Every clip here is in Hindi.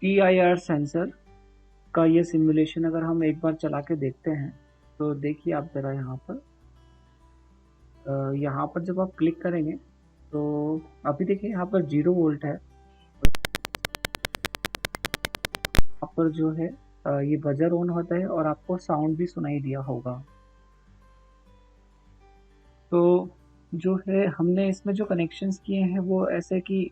PIR सेंसर का ये सिमुलेशन अगर हम एक बार चला के देखते हैं तो देखिए आप ज़रा यहाँ पर जब आप क्लिक करेंगे तो अभी देखिए यहाँ पर 0 वोल्ट है। यहाँ पर जो है ये बजर ऑन होता है और आपको साउंड भी सुनाई दिया होगा। तो जो है हमने इसमें जो कनेक्शंस किए हैं वो ऐसे कि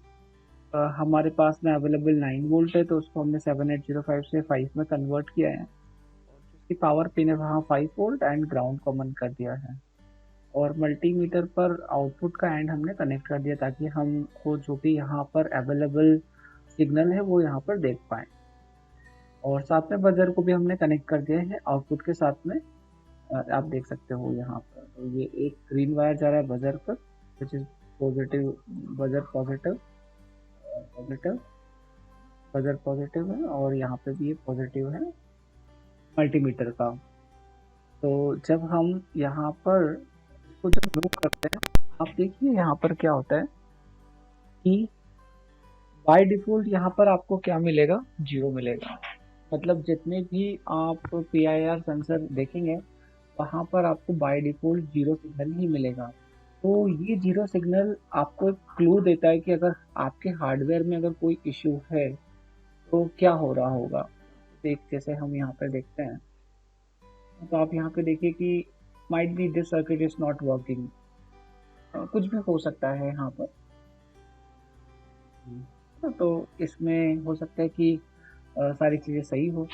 हमारे पास में अवेलेबल 9 वोल्ट है तो उसको हमने 7805 से 5 में कन्वर्ट किया है। उसकी पावर पिन है वहाँ 5 वोल्ट एंड ग्राउंड कॉमन कर दिया है और मल्टीमीटर पर आउटपुट का एंड हमने कनेक्ट कर दिया ताकि हमको जो भी यहाँ पर अवेलेबल सिग्नल है वो यहाँ पर देख पाए। और साथ में बजर को भी हमने कनेक्ट कर दिया है आउटपुट के साथ में। आप देख सकते हो यहाँ पर तो ये एक ग्रीन वायर जा रहा है बजर पर which is positive, buzzer positive positive, buzzer positive है और यहाँ पे भी ये पॉजिटिव है मल्टीमीटर का। तो जब हम यहाँ पर इसको जब मूव करते हैं आप देखिए यहाँ पर क्या होता है कि बाय डिफॉल्ट यहाँ पर आपको क्या मिलेगा, 0 मिलेगा। मतलब जितने भी आप PIR सेंसर देखेंगे वहाँ पर आपको बाय डिफॉल्ट 0 सिग्नल ही मिलेगा। तो ये 0 सिग्नल आपको एक क्लू देता है कि अगर आपके हार्डवेयर में अगर कोई इश्यू है तो क्या हो रहा होगा। एक जैसे हम यहाँ पर देखते हैं तो आप यहाँ पे देखिए कि might be this circuit is not working, कुछ भी हो सकता है यहाँ पर। तो इसमें हो सकता है कि सारी चीज़ें सही हो।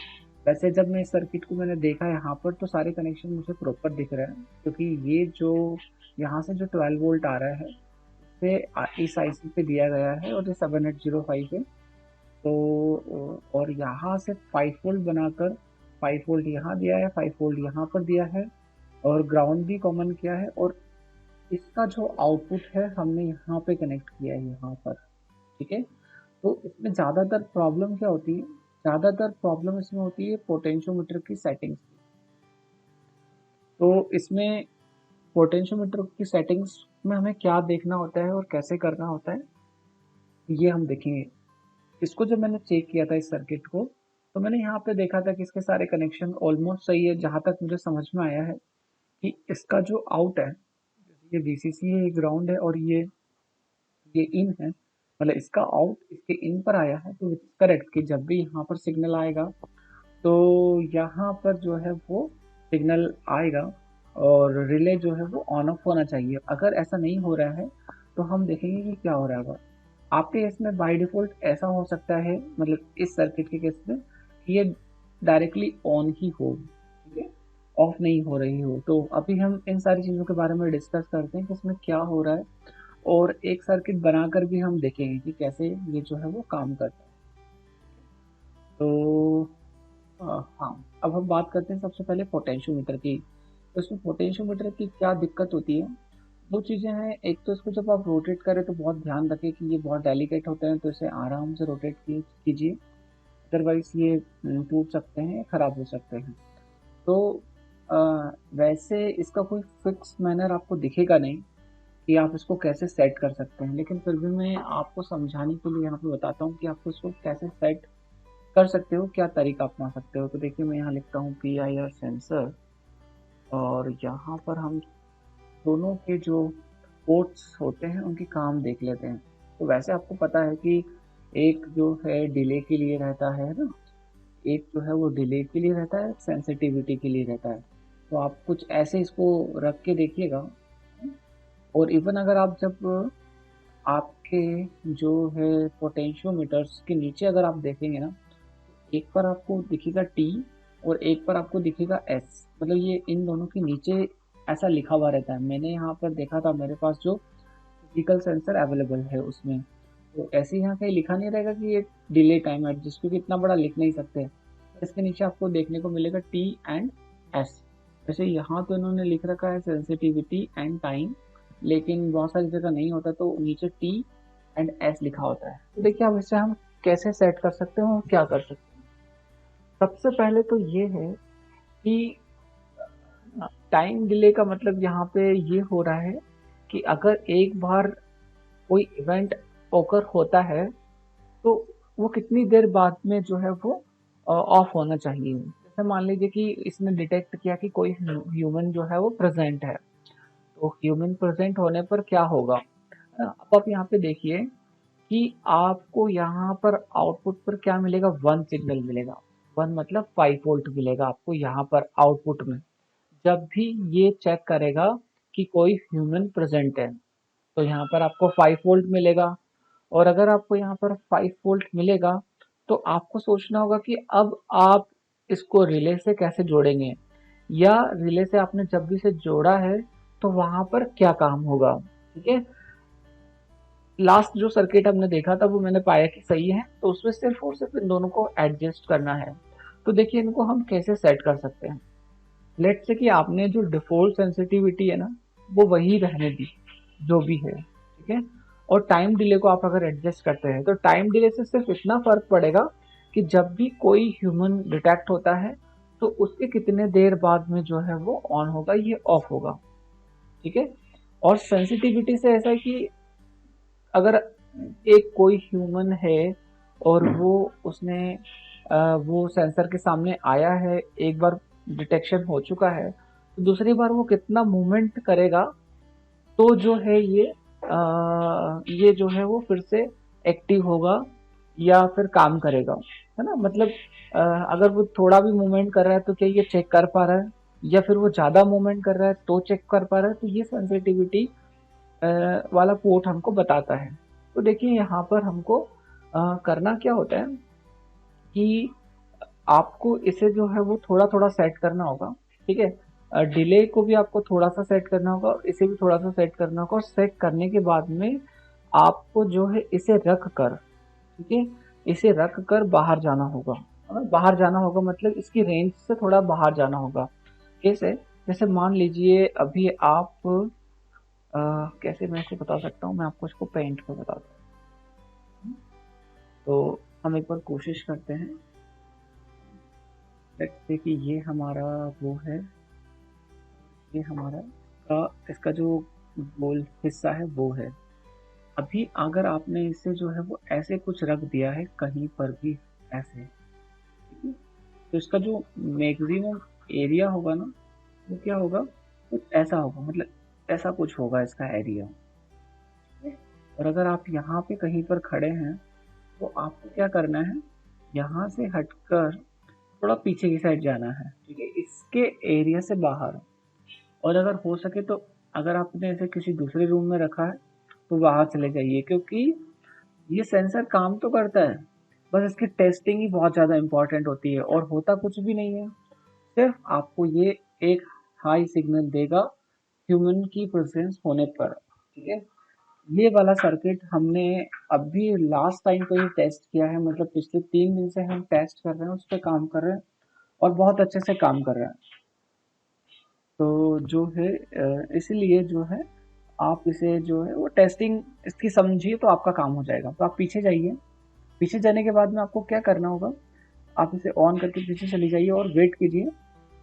वैसे जब मैं इस सर्किट को मैंने देखा यहाँ पर तो सारे कनेक्शन मुझे प्रॉपर दिख रहे हैं क्योंकि ये जो यहाँ से जो 12 वोल्ट आ रहा है से इस IC पे दिया गया है और ये 7805 है। तो और यहाँ से 5 वोल्ट बनाकर 5 वोल्ट यहाँ दिया है, 5 वोल्ट यहाँ पर दिया है और ग्राउंड भी कॉमन किया है और इसका जो आउटपुट है हमने यहाँ पे कनेक्ट किया है यहाँ पर। ठीक है, तो इसमें ज़्यादातर प्रॉब्लम क्या होती है, ज़्यादातर प्रॉब्लम इसमें होती है पोटेंशियोमीटर की सेटिंग्स। तो इसमें पोटेंशियोमीटर की सेटिंग्स में हमें क्या देखना होता है और कैसे करना होता है ये हम देखेंगे। इसको जब मैंने चेक किया था इस सर्किट को तो मैंने यहाँ पे देखा था कि इसके सारे कनेक्शन ऑलमोस्ट सही है। जहाँ तक मुझे समझ में आया है कि इसका जो आउट है, ये VCC है, ये ग्राउंड है और ये इन है, मतलब इसका आउट इसके इन पर आया है। तो करेक्ट कि जब भी यहाँ पर सिग्नल आएगा तो यहाँ पर जो है वो सिग्नल आएगा और रिले जो है वो ऑन ऑफ होना चाहिए। अगर ऐसा नहीं हो रहा है तो हम देखेंगे कि क्या हो रहा है। आपके केस में बाय डिफॉल्ट ऐसा हो सकता है, मतलब इस सर्किट के केस में कि ये डायरेक्टली ऑन ही हो, ठीक है, ऑफ नहीं हो रही हो। तो अभी हम इन सारी चीज़ों के बारे में डिस्कस करते हैं कि इसमें क्या हो रहा है और एक सर्किट बनाकर भी हम देखेंगे कि कैसे ये जो है वो काम करता है। तो हाँ, अब हम बात करते हैं सबसे पहले पोटेंशियोमीटर की। तो इसमें पोटेंशियोमीटर की क्या दिक्कत होती है, दो चीज़ें हैं। एक तो इसको जब आप रोटेट करें तो बहुत ध्यान रखें कि ये बहुत डेलिकेट होते हैं तो इसे आराम से रोटेट कीजिए, अदरवाइज ये टूट सकते हैं, ख़राब हो सकते हैं। तो वैसे इसका कोई फिक्स मैनर आपको दिखेगा नहीं कि आप इसको कैसे सेट कर सकते हैं, लेकिन फिर भी मैं आपको समझाने के लिए यहाँ पे बताता हूँ कि आपको इसको कैसे सेट कर सकते हो, क्या तरीका अपना सकते हो। तो देखिए मैं यहाँ लिखता हूँ PIR सेंसर और यहाँ पर हम दोनों के जो पोर्ट्स होते हैं उनके काम देख लेते हैं। तो वैसे आपको पता है कि एक जो है डिले के लिए रहता है ना, एक जो है वो डिले के लिए रहता है, सेंसिटिविटी के लिए रहता है। तो आप कुछ ऐसे इसको रख के देखिएगा। और इवन अगर आप जब आपके जो है पोटेंशियोमीटर्स के नीचे अगर आप देखेंगे ना, एक पर आपको दिखेगा T और एक पर आपको दिखेगा S, मतलब ये इन दोनों के नीचे ऐसा लिखा हुआ रहता है। मैंने यहाँ पर देखा था, मेरे पास जो फिजिकल सेंसर अवेलेबल है उसमें तो ऐसे यहाँ कहीं लिखा नहीं रहेगा कि ये डिले टाइम एडजस्ट, क्योंकि इतना बड़ा लिख नहीं सकते। इसके नीचे आपको देखने को मिलेगा T एंड S। वैसे यहाँ तो इन्होंने लिख रखा है सेंसिटिविटी एंड टाइम, लेकिन बहुत सारी जगह नहीं होता तो नीचे T एंड S लिखा होता है। तो देखिए अब इसे हम कैसे सेट कर सकते हैं और क्या कर सकते हैं। सबसे पहले तो ये है कि टाइम डिले का मतलब यहाँ पे ये हो रहा है कि अगर एक बार कोई इवेंट ओकर होता है तो वो कितनी देर बाद में जो है वो ऑफ होना चाहिए। जैसे मान लीजिए कि इसने डिटेक्ट किया कि कोई ह्यूमन जो है वो प्रेजेंट है, तो ह्यूमन प्रेजेंट होने पर क्या होगा। अब आप यहाँ पे देखिए कि आपको यहाँ पर आउटपुट पर क्या मिलेगा, 1 सिग्नल मिलेगा। 1 मतलब 5 वोल्ट मिलेगा आपको यहाँ पर आउटपुट में। जब भी ये चेक करेगा कि कोई ह्यूमन प्रेजेंट है, तो यहाँ पर आपको 5 वोल्ट मिलेगा। और अगर आपको यहाँ पर 5 वोल्ट मिलेगा, तो आपको सोचना होगा कि अब आप इसको रिले से कैसे जोड़ेंगे, या रिले से आपने जब भी इसे जोड़ा है तो वहां पर क्या काम होगा। ठीक है, लास्ट जो सर्किट हमने देखा था वो मैंने पाया कि सही है, तो उसमें सिर्फ और सिर्फ इन दोनों को एडजस्ट करना है। तो देखिए इनको हम कैसे सेट कर सकते हैं। लेट से कि आपने जो डिफॉल्ट सेंसिटिविटी है ना, वो वही रहने दी जो भी है, ठीक है। और टाइम डिले को आप अगर एडजस्ट करते हैं तो टाइम डिले से सिर्फ इतना फर्क पड़ेगा कि जब भी कोई ह्यूमन डिटेक्ट होता है तो उसके कितने देर बाद में जो है वो ऑन होगा, ये ऑफ होगा। ठीक है, और सेंसिटिविटी से ऐसा है कि अगर एक कोई ह्यूमन है और वो उसने वो सेंसर के सामने आया है, एक बार डिटेक्शन हो चुका है, तो दूसरी बार वो कितना मूवमेंट करेगा तो जो है ये जो है वो फिर से एक्टिव होगा या फिर काम करेगा, है ना। मतलब अगर वो थोड़ा भी मूवमेंट कर रहा है तो क्या ये चेक कर पा रहा है, या फिर वो ज़्यादा मूवमेंट कर रहा है तो चेक कर पा रहा है, तो ये सेंसिटिविटी वाला पोर्ट हमको बताता है। तो देखिए यहाँ पर हमको करना क्या होता है कि आपको इसे जो है वो थोड़ा थोड़ा सेट करना होगा। ठीक है, डिले को भी आपको थोड़ा सा सेट करना होगा और इसे भी थोड़ा सा सेट करना होगा, और सेट करने के बाद में आपको जो है इसे रख कर, ठीक है, इसे रख कर बाहर जाना होगा। बाहर जाना होगा मतलब इसकी रेंज से थोड़ा बाहर जाना होगा। कैसे, जैसे मान लीजिए अभी आप कैसे मैं इसे बता सकता हूँ, मैं आपको इसको पेंट पे बताता हूँ। तो हम एक बार कोशिश करते हैं। लेट्स से कि ये हमारा वो है, ये हमारा इसका जो गोल हिस्सा है वो है। अभी अगर आपने इसे जो है वो ऐसे कुछ रख दिया है कहीं पर भी ऐसे, ठीक है, तो इसका जो मैक्सिमम एरिया होगा ना, वो क्या होगा, कुछ ऐसा होगा, मतलब ऐसा कुछ होगा इसका एरिया। और अगर आप यहाँ पे कहीं पर खड़े हैं तो आपको क्या करना है, यहाँ से हटकर थोड़ा पीछे की साइड जाना है, ठीक है, इसके एरिया से बाहर। और अगर हो सके तो अगर आपने इसे किसी दूसरे रूम में रखा है तो बाहर चले जाइए, क्योंकि ये सेंसर काम तो करता है, बस इसकी टेस्टिंग ही बहुत ज़्यादा इम्पॉर्टेंट होती है, और होता कुछ भी नहीं है, सिर्फ आपको ये एक हाई सिग्नल देगा ह्यूमन की प्रेजेंस होने पर। ठीक है, ये वाला सर्किट हमने अभी लास्ट टाइम पे ही टेस्ट किया है, मतलब पिछले 3 दिन से हम टेस्ट कर रहे हैं, उस पर काम कर रहे हैं और बहुत अच्छे से काम कर रहा है। तो जो है इसलिए जो है आप इसे जो है वो टेस्टिंग इसकी समझिए तो आपका काम हो जाएगा। तो आप पीछे जाइए, पीछे जाने के बाद में आपको क्या करना होगा, आप इसे ऑन करके पीछे चली जाइए और वेट कीजिए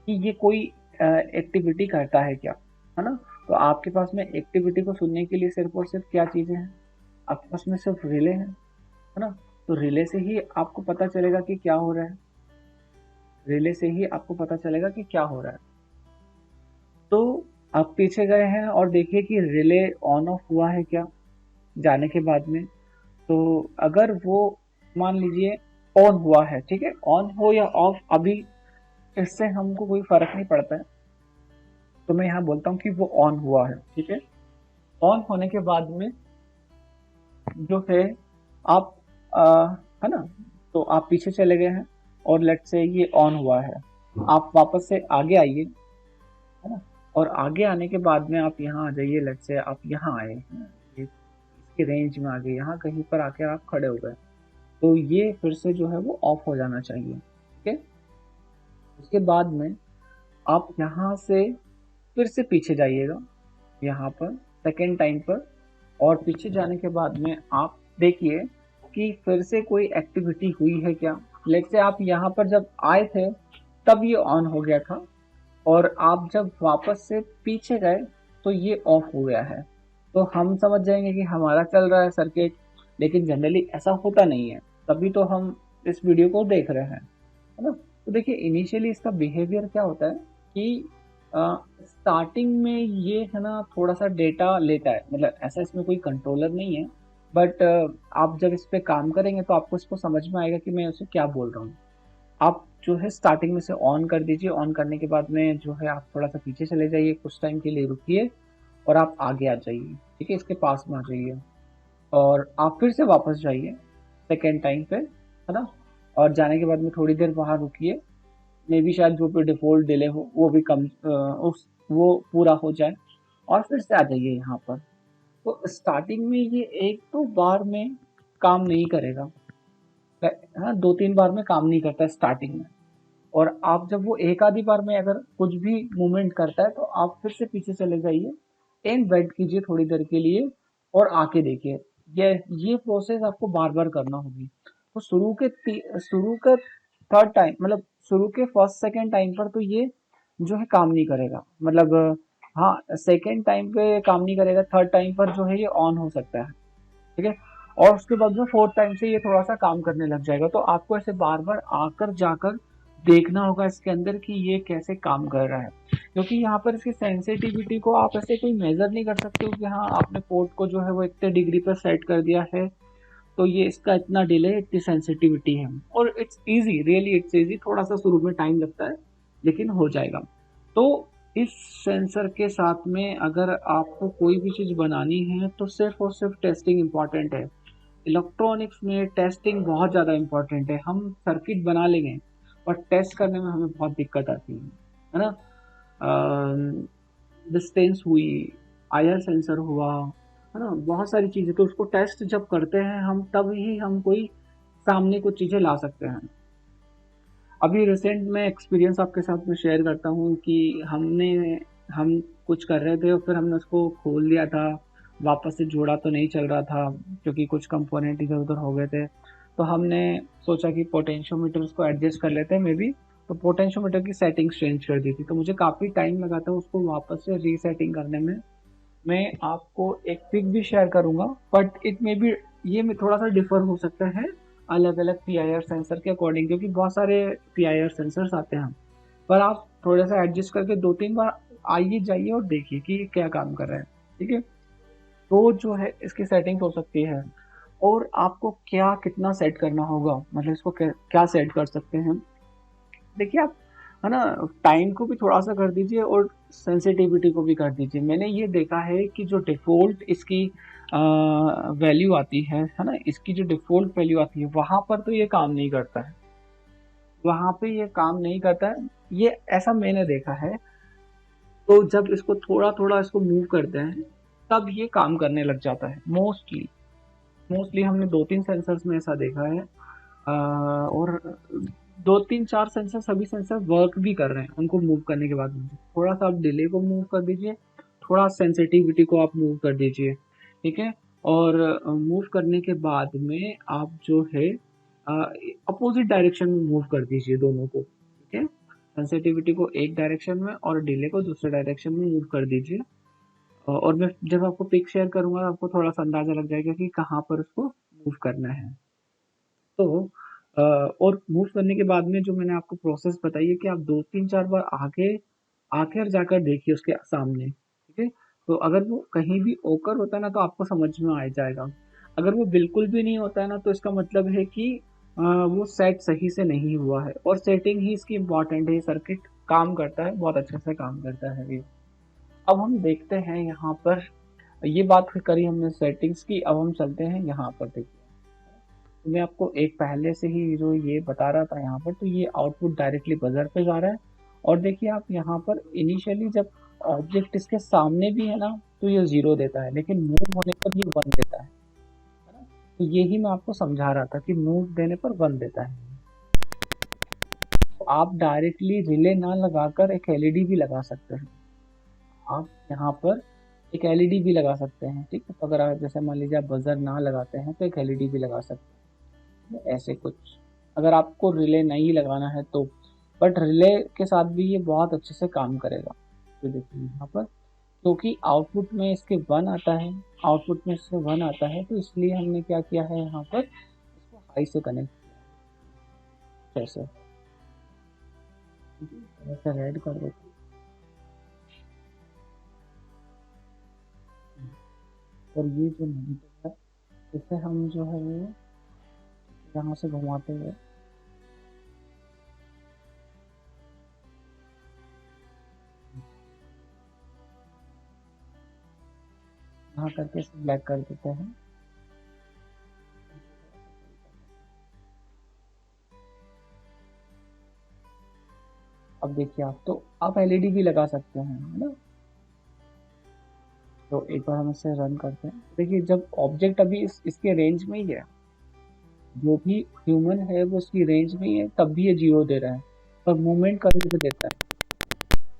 कि ये कोई एक्टिविटी करता है क्या, है ना। तो आपके पास में एक्टिविटी को सुनने के लिए सिर्फ और सिर्फ क्या चीज़ें हैं, आपके पास में सिर्फ रिले है ना। तो रिले से ही आपको पता चलेगा कि क्या हो रहा है, रिले से ही आपको पता चलेगा कि क्या हो रहा है। तो आप पीछे गए हैं और देखिए कि रिले ऑन ऑफ हुआ है क्या जाने के बाद में। तो अगर वो मान लीजिए ऑन हुआ है, ठीक है, ऑन हो या ऑफ अभी इससे हमको कोई फर्क नहीं पड़ता है, तो मैं यहाँ बोलता हूँ कि वो ऑन हुआ है। ठीक है, ऑन होने के बाद में जो है आप है ना, तो आप पीछे चले गए हैं और लेट से ये ऑन हुआ है, आप वापस से आगे आइए, है ना। और आगे आने के बाद में आप यहाँ आ जाइए, लेट से आप यहाँ आए, है ना, ये इसके रेंज में आ गए, यहाँ कहीं पर आके आप खड़े हो गए, तो ये फिर से जो है वो ऑफ हो जाना चाहिए। ठीक है, उसके बाद में आप यहाँ से फिर से पीछे जाइएगा, यहाँ पर सेकेंड टाइम पर, और पीछे जाने के बाद में आप देखिए कि फिर से कोई एक्टिविटी हुई है क्या। लेट से आप यहाँ पर जब आए थे तब ये ऑन हो गया था, और आप जब वापस से पीछे गए तो ये ऑफ हो गया है। तो हम समझ जाएंगे कि हमारा चल रहा है सर्किट, लेकिन जनरली ऐसा होता नहीं है। तभी तो हम इस वीडियो को देख रहे हैं, है ना। तो देखिए इनिशियली इसका बिहेवियर क्या होता है कि स्टार्टिंग में ये है ना थोड़ा सा डेटा लेता है, मतलब ऐसा इसमें कोई कंट्रोलर नहीं है, बट आप जब इस पे काम करेंगे तो आपको इसको समझ में आएगा कि मैं उसे क्या बोल रहा हूँ। आप जो है स्टार्टिंग में से ऑन कर दीजिए, ऑन करने के बाद में जो है आप थोड़ा सा पीछे चले जाइए, कुछ टाइम के लिए रुकिए और आप आगे आ जाइए, ठीक है, इसके पास में आ जाइए और आप फिर से वापस जाइए सेकेंड टाइम पे, है ना। और जाने के बाद में थोड़ी देर वहाँ रुकिए, मे बी शायद जो भी डिफ़ॉल्ट डिले हो वो भी कम उस वो पूरा हो जाए और फिर से आ जाइए यहाँ पर। तो स्टार्टिंग में ये एक तो बार में काम नहीं करेगा, हाँ 2-3 बार में काम नहीं करता स्टार्टिंग में। और आप जब वो एक आधी बार में अगर कुछ भी मूवमेंट करता है तो आप फिर से पीछे चले जाइए एंड वेट कीजिए थोड़ी देर के लिए और आके देखिए। ये प्रोसेस आपको बार बार करना होगी। तो शुरू के थर्ड टाइम, मतलब शुरू के फर्स्ट सेकेंड टाइम पर तो ये जो है काम नहीं करेगा, मतलब हाँ सेकेंड टाइम पे काम नहीं करेगा, थर्ड टाइम पर जो है ये ऑन हो सकता है, ठीक है। और उसके बाद में फोर्थ टाइम से ये थोड़ा सा काम करने लग जाएगा। तो आपको ऐसे बार बार आकर जाकर देखना होगा इसके अंदर कि ये कैसे काम कर रहा है, क्योंकि यहाँ पर इसकी सेंसिटिविटी को आप ऐसे कोई मेजर नहीं कर सकते हो कि हाँ आपने पोर्ट को जो है वो इतने डिग्री पर सेट कर दिया है तो ये इसका इतना डिले, इतनी सेंसिटिविटी है। और it's easy, really it's easy, थोड़ा सा शुरू में टाइम लगता है लेकिन हो जाएगा। तो इस सेंसर के साथ में अगर आपको कोई भी चीज़ बनानी है तो सिर्फ और सिर्फ टेस्टिंग इम्पॉर्टेंट है। इलेक्ट्रॉनिक्स में टेस्टिंग बहुत ज़्यादा इम्पॉर्टेंट है। हम सर्किट बना लेंगे और टेस्ट करने में हमें बहुत दिक्कत आती है ना। डिस्टेंस हुई, आईआर सेंसर हुआ, है ना, बहुत सारी चीज़ें, तो उसको टेस्ट जब करते हैं हम तब ही हम कोई सामने कुछ चीज़ें ला सकते हैं। अभी रिसेंट में एक्सपीरियंस आपके साथ में शेयर करता हूँ कि हम कुछ कर रहे थे और फिर हमने उसको खोल दिया था, वापस से जोड़ा तो नहीं चल रहा था क्योंकि कुछ कंपोनेंट इधर उधर हो गए थे। तो हमने सोचा कि पोटेंशियोमीटर उसको एडजस्ट कर लेते हैं मे बी। तो पोटेंशियोमीटर की सेटिंग्स चेंज कर दी थी, तो मुझे काफ़ी टाइम लगा था उसको वापस से रीसेटिंग करने में। मैं आपको एक पिक भी शेयर करूंगा, बट इट मे बी ये में थोड़ा सा डिफर हो सकता है अलग अलग पीआईआर सेंसर के अकॉर्डिंग, क्योंकि बहुत सारे पीआईआर सेंसर्स आते हैं। पर आप थोड़ा सा एडजस्ट करके 2-3 बार आइए जाइए और देखिए कि ये क्या काम कर रहा है, ठीक है। तो जो है इसकी सेटिंग हो सकती है। और आपको क्या कितना सेट करना होगा, मतलब इसको क्या सेट कर सकते हैं। देखिए आप, है ना, टाइम को भी थोड़ा सा कर दीजिए और सेंसिटिविटी को भी कर दीजिए। मैंने ये देखा है कि जो डिफ़ॉल्ट इसकी वैल्यू आती है ना, इसकी जो डिफ़ॉल्ट वैल्यू आती है वहाँ पर तो ये काम नहीं करता है, वहाँ पे ये काम नहीं करता है, ये ऐसा मैंने देखा है। तो जब इसको थोड़ा थोड़ा इसको मूव करते हैं तब ये काम करने लग जाता है। मोस्टली मोस्टली हमने 2-3 सेंसर्स में ऐसा देखा है। और 2-3-4 सेंसर, सभी सेंसर वर्क भी कर रहे हैं उनको मूव करने के बाद में। थोड़ा सा आप डिले को मूव कर दीजिए, थोड़ा सेंसिटिविटी को आप मूव कर दीजिए, ठीक है। और मूव करने के बाद में आप जो है अपोजिट डायरेक्शन में मूव कर दीजिए दोनों को, ठीक है। सेंसिटिविटी को एक डायरेक्शन में और डिले को दूसरे डायरेक्शन में मूव कर दीजिए। और मैं जब आपको पिक शेयर करूंगा आपको थोड़ा सा अंदाजा लग जाएगा कि कहाँ पर उसको मूव करना है। तो और मूव करने के बाद में जो मैंने आपको प्रोसेस बताई है कि आप 2-3-4 बार आगे आकर जाकर देखिए उसके सामने, ठीक है। तो अगर वो कहीं भी ओकर होता है ना तो आपको समझ में आ जाएगा। अगर वो बिल्कुल भी नहीं होता है ना तो इसका मतलब है कि वो सेट सही से नहीं हुआ है, और सेटिंग ही इसकी इम्पोर्टेंट है। सर्किट काम करता है, बहुत अच्छे से काम करता है ये। अब हम देखते हैं यहाँ पर, ये बात करी हमने सेटिंग्स की, अब हम चलते हैं यहाँ पर। देखिए तो मैं आपको एक पहले से ही जो ये बता रहा था यहाँ पर, तो ये आउटपुट डायरेक्टली बजर पे जा रहा है। और देखिए आप यहाँ पर इनिशियली जब ऑब्जेक्ट इसके सामने भी है ना तो ये 0 देता है, लेकिन मूव होने पर ये 1 देता है ना। तो यही मैं आपको समझा रहा था कि मूव देने पर 1 देता है। तो आप डायरेक्टली रिले ना लगाकर एक एलईडी भी लगा सकते हैं। आप यहाँ पर एक एलईडी भी लगा सकते हैं, ठीक है। तो अगर आप जैसे मान लीजिए आप बजर ना लगाते हैं तो एक एलईडी भी लगा सकते हैं, ऐसे कुछ, अगर आपको रिले नहीं लगाना है तो। बट रिले के साथ भी ये बहुत अच्छे से काम करेगा। तो देखिए यहाँ पर क्योंकि आउटपुट में इसके 1 आता है, आउटपुट में इससे 1 आता है, तो इसलिए हमने क्या किया है यहाँ पर इसको आई से कनेक्ट कैसे, ऐसे रेड कर देते हैं। और ये जो नेगेटिव है इसे हम जो है वो यहाँ से घुमाते हुए यहाँ करके इसे ब्लैक कर देते हैं। अब देखिए आप, तो आप एलईडी भी लगा सकते हैं, है ना। तो एक बार हम इसे रन करते हैं। देखिए जब ऑब्जेक्ट अभी इसके रेंज में ही है, जो भी ह्यूमन है वो उसकी रेंज में ही है, तब भी ये 0 दे रहा है, पर मूवमेंट करने पे देता है।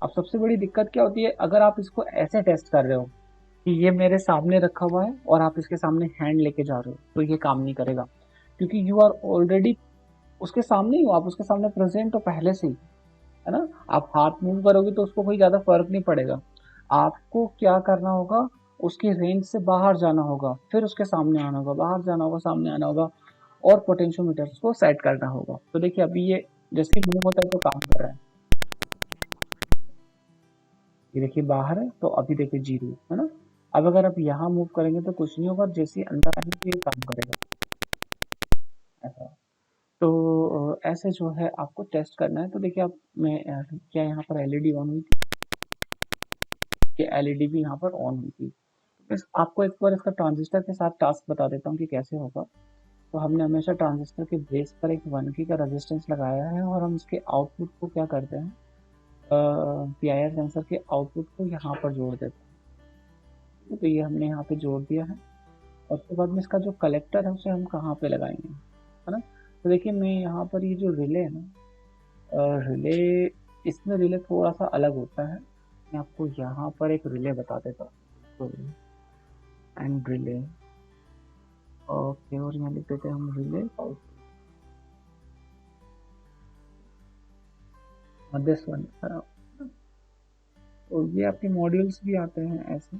अब सबसे बड़ी दिक्कत क्या होती है, अगर आप इसको ऐसे टेस्ट कर रहे हो कि ये मेरे सामने रखा हुआ है और आप इसके सामने हैंड लेके जा रहे हो, तो ये काम नहीं करेगा, क्योंकि यू आर ऑलरेडी उसके सामने ही हो, आप उसके सामने प्रेजेंट हो पहले से ही, है ना। आप हाथ मूव करोगे तो उसको कोई ज्यादा फर्क नहीं पड़ेगा। आपको क्या करना होगा, उसकी रेंज से बाहर जाना होगा, फिर उसके सामने आना होगा, बाहर जाना होगा, सामने आना होगा, और पोटेंशियोमीटर को सेट करना होगा। तो देखिए अभी ये जैसे मूव होता है तो काम कर रहा है, ये देखिए बाहर है तो अभी देखिए 0, है ना। अब अगर आप यहाँ मूव करेंगे तो कुछ नहीं होगा, जैसे ही अंदर आएंगे तो ये काम करेगा, ऐसा। तो ऐसे जो है आपको टेस्ट करना है। तो देखिए आप, मैं क्या यहाँ पर एलईडी ऑन हुई थी, कि एलईडी भी यहाँ पर ऑन हुई थी। बस आपको एक बार इसका ट्रांजिस्टर के साथ टास्क बता देता हूँ कि कैसे होगा। तो हमने हमेशा ट्रांजिस्टर के बेस पर एक 1K का रेजिस्टेंस लगाया है, और हम इसके आउटपुट को क्या करते हैं, पीआईआर सेंसर के आउटपुट को यहाँ पर जोड़ देते हैं। तो ये हमने यहाँ पे जोड़ दिया है, और उसके बाद में इसका जो कलेक्टर है उसे हम कहाँ पे लगाएंगे, है ना। तो देखिए मैं यहाँ पर ये जो रिले है ना, रिले, इसमें रिले थोड़ा सा अलग होता है। मैं आपको यहाँ पर एक रिले बता देता हूँ, तो एंड रिले, ओके, और यहाँ लिख देते हैं हम रिले दिस वन। तो ये आपके मॉड्यूल्स भी आते हैं ऐसे,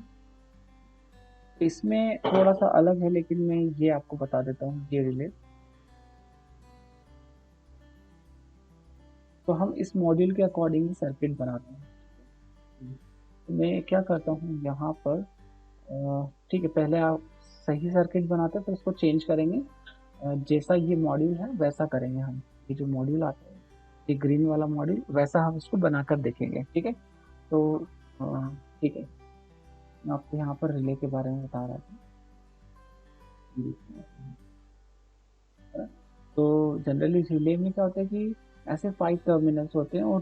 इसमें थोड़ा सा अलग है, लेकिन मैं ये आपको बता देता हूँ ये रिले। तो हम इस मॉड्यूल के अकॉर्डिंग सर्किट बनाते हैं। तो मैं क्या करता हूँ यहाँ पर, ठीक है, पहले आप सही सर्किट बनाते हैं फिर उसको चेंज करेंगे, जैसा ये मॉड्यूल है वैसा करेंगे हम। ये जो मॉड्यूल आता है, ये ग्रीन वाला मॉड्यूल, वैसा हम इसको बनाकर देखेंगे, ठीक है। तो ठीक है, मैं आपको यहाँ पर रिले के बारे में बता रहा था। तो जनरली रिले में क्या होता है कि ऐसे 5 टर्मिनल्स होते हैं, और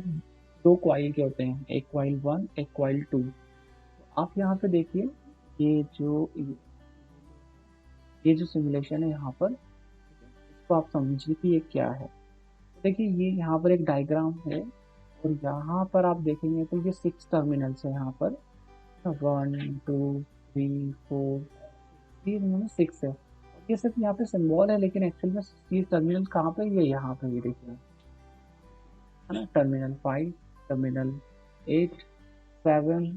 2 क्वाइल के होते हैं, एक क्वाइल 1 एक क्वाइल 2। आप यहाँ पे देखिए, ये जो ये जो सिमुलेशन है यहाँ पर, इसको आप समझिए कि ये क्या है। देखिए ये यहाँ पर एक डायग्राम है, और यहाँ पर आप देखेंगे तो ये 6 टर्मिनल्स है यहाँ पर, 1 2 3 4, ये इन्होंने 6 है। ये सिर्फ यहाँ पे सिंबल है, लेकिन एक्चुअल में ये टर्मिनल कहाँ पे, ये यहाँ पे, ये देखिए, है ना। Terminal 5, terminal 8, 7,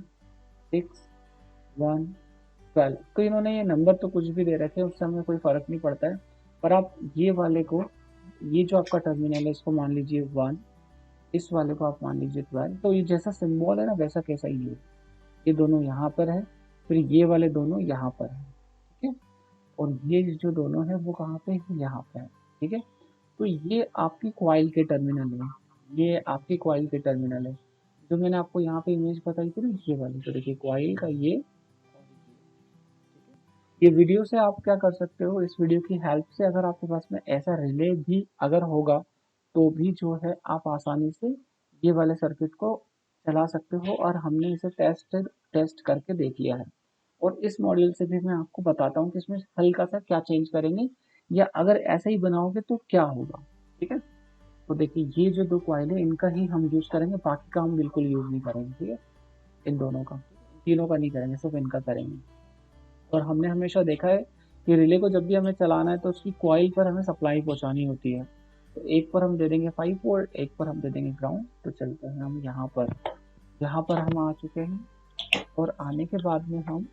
6, 1, 12। तो इन्होंने ये नंबर तो कुछ भी दे रखे हैं, उससे हमें कोई फर्क नहीं पड़ता है। पर आप ये वाले को, ये जो आपका टर्मिनल है इसको मान लीजिए 1, इस वाले को आप मान लीजिए 12। तो ये जैसा सिंबल है ना वैसा कैसा ही है, ये दोनों यहाँ पर है, फिर ये वाले दोनों यहाँ पर है, ठीक है। और ये जो दोनों है वो कहाँ पे है, यहाँ पे है, ठीक है। तो ये आपकी कॉइल के टर्मिनल है, ये आपकी कॉइल के टर्मिनल है। जो मैंने आपको यहाँ पे इमेज बताई थी ना, ये वाली, तो देखिए कॉइल का ये वीडियो से आप क्या कर सकते हो, इस वीडियो की हेल्प से अगर आपके पास में ऐसा रिले भी अगर होगा, तो भी जो है आप आसानी से ये वाले सर्किट को चला सकते हो। और हमने इसे टेस्ट करके देख लिया है, और इस मॉड्यूल से भी मैं आपको बताता हूँ कि इसमें हल्का सा क्या चेंज करेंगे, या अगर ऐसे ही बनाओगे तो क्या होगा, ठीक है। तो देखिए ये जो 2 कॉइल है इनका ही हम यूज करेंगे, बाकी का हम बिल्कुल यूज नहीं करेंगे, ठीक है। इन दोनों का, तीनों का नहीं करेंगे, सिर्फ इनका करेंगे। और हमने हमेशा देखा है कि रिले को जब भी हमें चलाना है तो उसकी कॉइल पर हमें सप्लाई पहुंचानी होती है। तो एक पर हम दे देंगे 5 वोल्ट, एक पर हम दे देंगे ग्राउंड। तो चलते हैं हम यहाँ पर हम आ चुके हैं, और आने के बाद में हम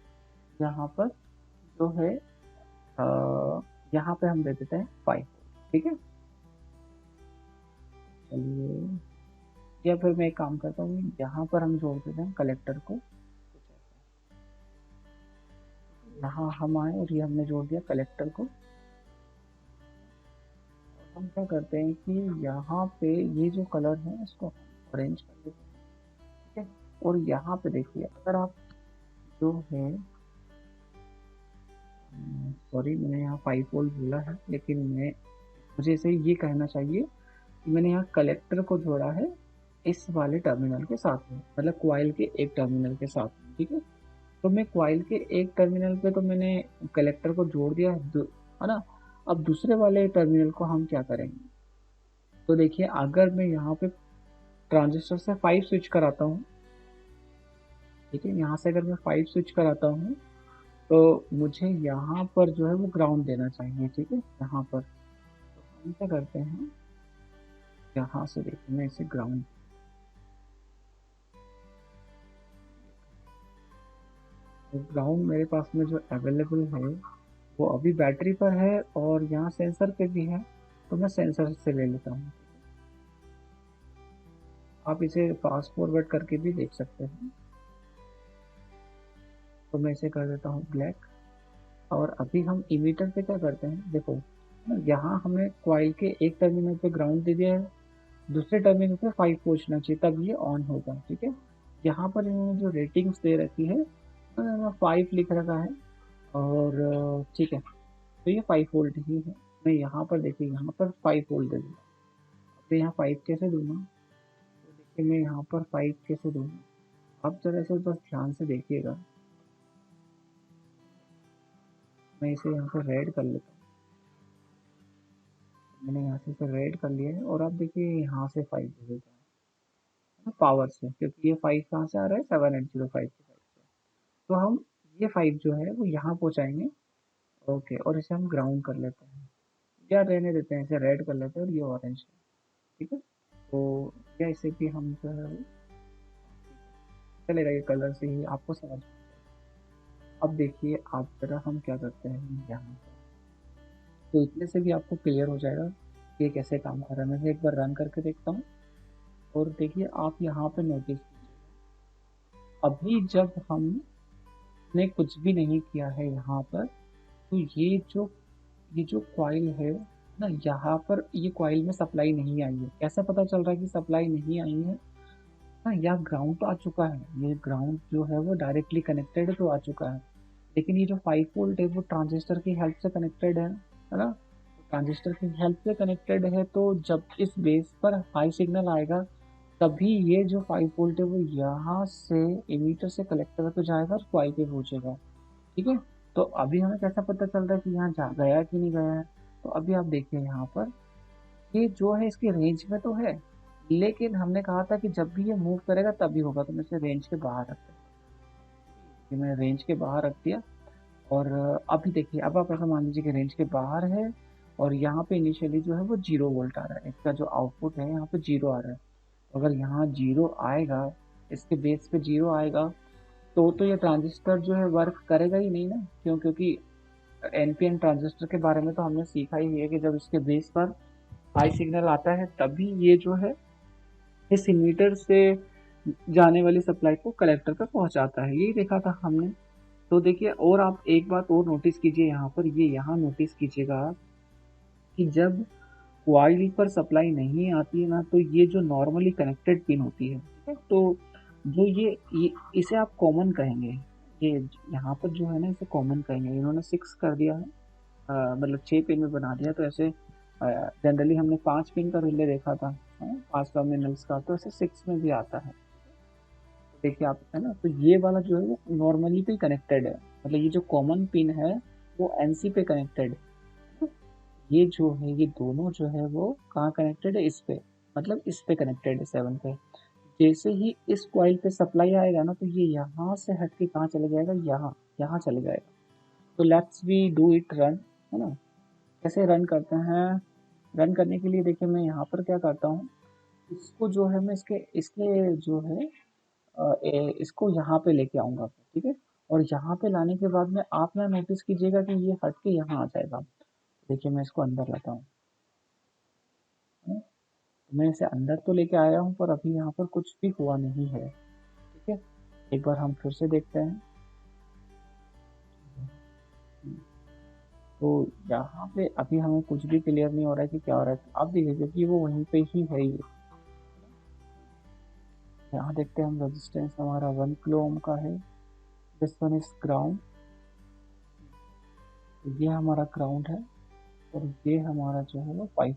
यहाँ पर जो है यहाँ पे हम दे देते हैं 5, ठीक है, चलिए, या फिर मैं एक काम करता हूँ, यहाँ पर हम जोड़ देते हैं कलेक्टर को, यहाँ हम आए और ये हमने जोड़ दिया कलेक्टर को। हम क्या करते हैं कि यहाँ पे ये जो कलर है इसको ऑरेंज कर देते हैं। ठीक है, और यहाँ पे देखिए अगर आप जो है, सॉरी मैंने यहाँ 5 वोल्ट बोला है, लेकिन मुझे इसे ये कहना चाहिए कि मैंने यहाँ कलेक्टर को जोड़ा है इस वाले टर्मिनल के साथ में, मतलब क्वाइल के एक टर्मिनल के साथ में। ठीक है, तो मैं क्वाइल के एक टर्मिनल पे तो मैंने कलेक्टर को जोड़ दिया है ना। अब दूसरे वाले टर्मिनल को हम क्या करेंगे, तो देखिए अगर मैं यहाँ पे ट्रांजिस्टर से 5 स्विच कराता हूँ, ठीक है, यहाँ से अगर मैं 5 स्विच कराता हूँ तो मुझे यहाँ पर जो है वो ग्राउंड देना चाहिए। ठीक है, यहाँ पर तो हम क्या करते हैं, यहाँ से देखिए मैं इसे ग्राउंड, ग्राउंड मेरे पास में जो अवेलेबल है वो अभी बैटरी पर है और यहाँ सेंसर पे भी है, तो मैं सेंसर से ले लेता हूँ। आप इसे फास्ट फॉरवर्ड करके भी देख सकते हैं। तो मैं इसे कर देता हूँ ब्लैक, और अभी हम इमीटर पे क्या करते हैं, देखो यहाँ हमने क्वाइल के एक टर्मिनल पे ग्राउंड दे दिया है, दूसरे टर्मिनल पे 5 पहुंचना चाहिए तब ये ऑन होगा। ठीक है, यहाँ पर इन्होंने जो रेटिंग्स दे रखी है, उन्होंने 5 लिख रखा है, और ठीक है, तो ये 5 वोल्ट ही है। मैं यहाँ पर देखिए यहाँ पर 5 वोल्ट दे दूँगा, तो यहाँ 5 कैसे दूंगा, तो देखिए मैं यहाँ पर 5 कैसे दूंगा, आप जरा इसे बस ध्यान से देखिएगा। मैं इसे यहाँ पर रेड कर लेता हूँ, मैंने यहाँ से इसे रेड कर लिया है, और आप देखिए यहाँ से 5 दे देता है पावर से, क्योंकि ये 5 कहाँ से आ रहा है, 7805 के साइड से। तो हम ये 5 जो है वो यहाँ पहुँचाएंगे। ओके, और इसे हम ग्राउंड कर लेते हैं, या रहने देते हैं, इसे रेड कर लेते हैं, और ये ऑरेंज है। ठीक है, तो या इसे भी हम जो है वो चलेगा, ये कलर से ही आपको समझ। अब देखिए आप जरा हम क्या करते हैं यहाँ पर, तो इतने से भी आपको क्लियर हो जाएगा कि ये कैसे काम कर रहा है। मैं एक बार रन करके देखता हूँ, और देखिए आप यहाँ पे नोटिस कीजिए, अभी जब हमने कुछ भी नहीं किया है यहाँ पर, तो ये जो कॉइल है ना, यहाँ पर ये कॉइल में सप्लाई नहीं आई है। कैसे पता चल रहा है कि सप्लाई नहीं आई है, हाँ यहाँ ग्राउंड तो आ चुका है, ये ग्राउंड जो है वो डायरेक्टली कनेक्टेड तो आ चुका है, लेकिन ये जो 5 वोल्ट है वो ट्रांजिस्टर की हेल्प से कनेक्टेड है ना। ट्रांजिस्टर की हेल्प से कनेक्टेड है, तो जब इस बेस पर हाई सिग्नल आएगा तभी ये जो 5 वोल्ट है वो यहाँ से इमीटर से कलेक्टर पे जाएगा और कॉइल पे पहुंचेगा। ठीक है, तो अभी हमें कैसा पता चल रहा है कि यहाँ जा गया कि नहीं गया है, तो अभी आप देखिए यहाँ पर ये जो है इसकी रेंज में तो है, लेकिन हमने कहा था कि जब भी ये मूव करेगा तभी होगा, तो मैं इसे रेंज के बाहर रख दिया, मैंने रेंज के बाहर रख दिया। और अभी देखिए, अब आप ऐसा मान लीजिए कि रेंज के बाहर है, और यहाँ पे इनिशियली जो है वो 0 वोल्ट आ रहा है, इसका जो आउटपुट है यहाँ पे 0 आ रहा है। तो अगर यहाँ 0 आएगा, इसके बेस पे 0 आएगा, तो ये ट्रांजिस्टर जो है वर्क करेगा ही नहीं ना, क्योंकि एनपीएन ट्रांजिस्टर के बारे में तो हमने सीखा ही है कि जब इसके बेस पर हाई सिग्नल आता है तभी ये जो है इस इमीटर से जाने वाली सप्लाई को कलेक्टर पर पहुंचाता है, यही देखा था हमने। तो देखिए, और आप एक बात और नोटिस कीजिए यहाँ पर, ये यहाँ नोटिस कीजिएगा आप कि जब कॉइल पर सप्लाई नहीं आती है ना, तो ये जो नॉर्मली कनेक्टेड पिन होती है, ठीक है, तो जो ये इसे आप कॉमन कहेंगे, ये यहाँ पर जो है ना इसे कॉमन कहेंगे, इन्होंने 6 कर दिया है, मतलब 6 पिन में बना दिया, तो ऐसे जनरली हमने 5 पिन का रिले देखा था, 5 टर्मिनल्स का, तो ऐसे 6 में भी आता है। देखिए आप, है ना, तो ये वाला जो है वो नॉर्मली पे कनेक्टेड है, मतलब ये जो कॉमन पिन है वो एनसी पे कनेक्टेड है। ये जो है ये दोनों जो है वो कहाँ कनेक्टेड है, इस पे, मतलब इस पे कनेक्टेड है 7 पे। जैसे ही इस कॉइल पे सप्लाई आएगा ना, तो ये यहाँ से हट के कहाँ चले जाएगा, यहाँ यहाँ चले जाएगा। तो let's we do it run, है ना। कैसे रन करते हैं, रन करने के लिए देखिए मैं यहाँ पर क्या करता हूँ, इसको जो है मैं इसके इसके जो है इसको यहाँ पे लेके आऊंगा, ठीक है, और यहाँ पे लाने के बाद में आप यहाँ नोटिस कीजिएगा कि ये हट के यहाँ आ जाएगा। देखिए मैं इसको अंदर लाता हूँ, मैं इसे अंदर तो लेके आया हूँ पर अभी यहाँ पर कुछ भी हुआ नहीं है। ठीक है, एक बार हम फिर से देखते हैं। तो यहाँ पे अभी हमें कुछ भी क्लियर नहीं हो रहा है कि क्या हो रहा है। आप देखिए क्योंकि वो वहीं पे ही है ये। यहाँ देखते हैं हम, रेजिस्टेंस हमारा 1 किलो ओम का है। दिस वन इज ग्राउंड, ये हमारा ग्राउंड है और ये हमारा जो है वो 5।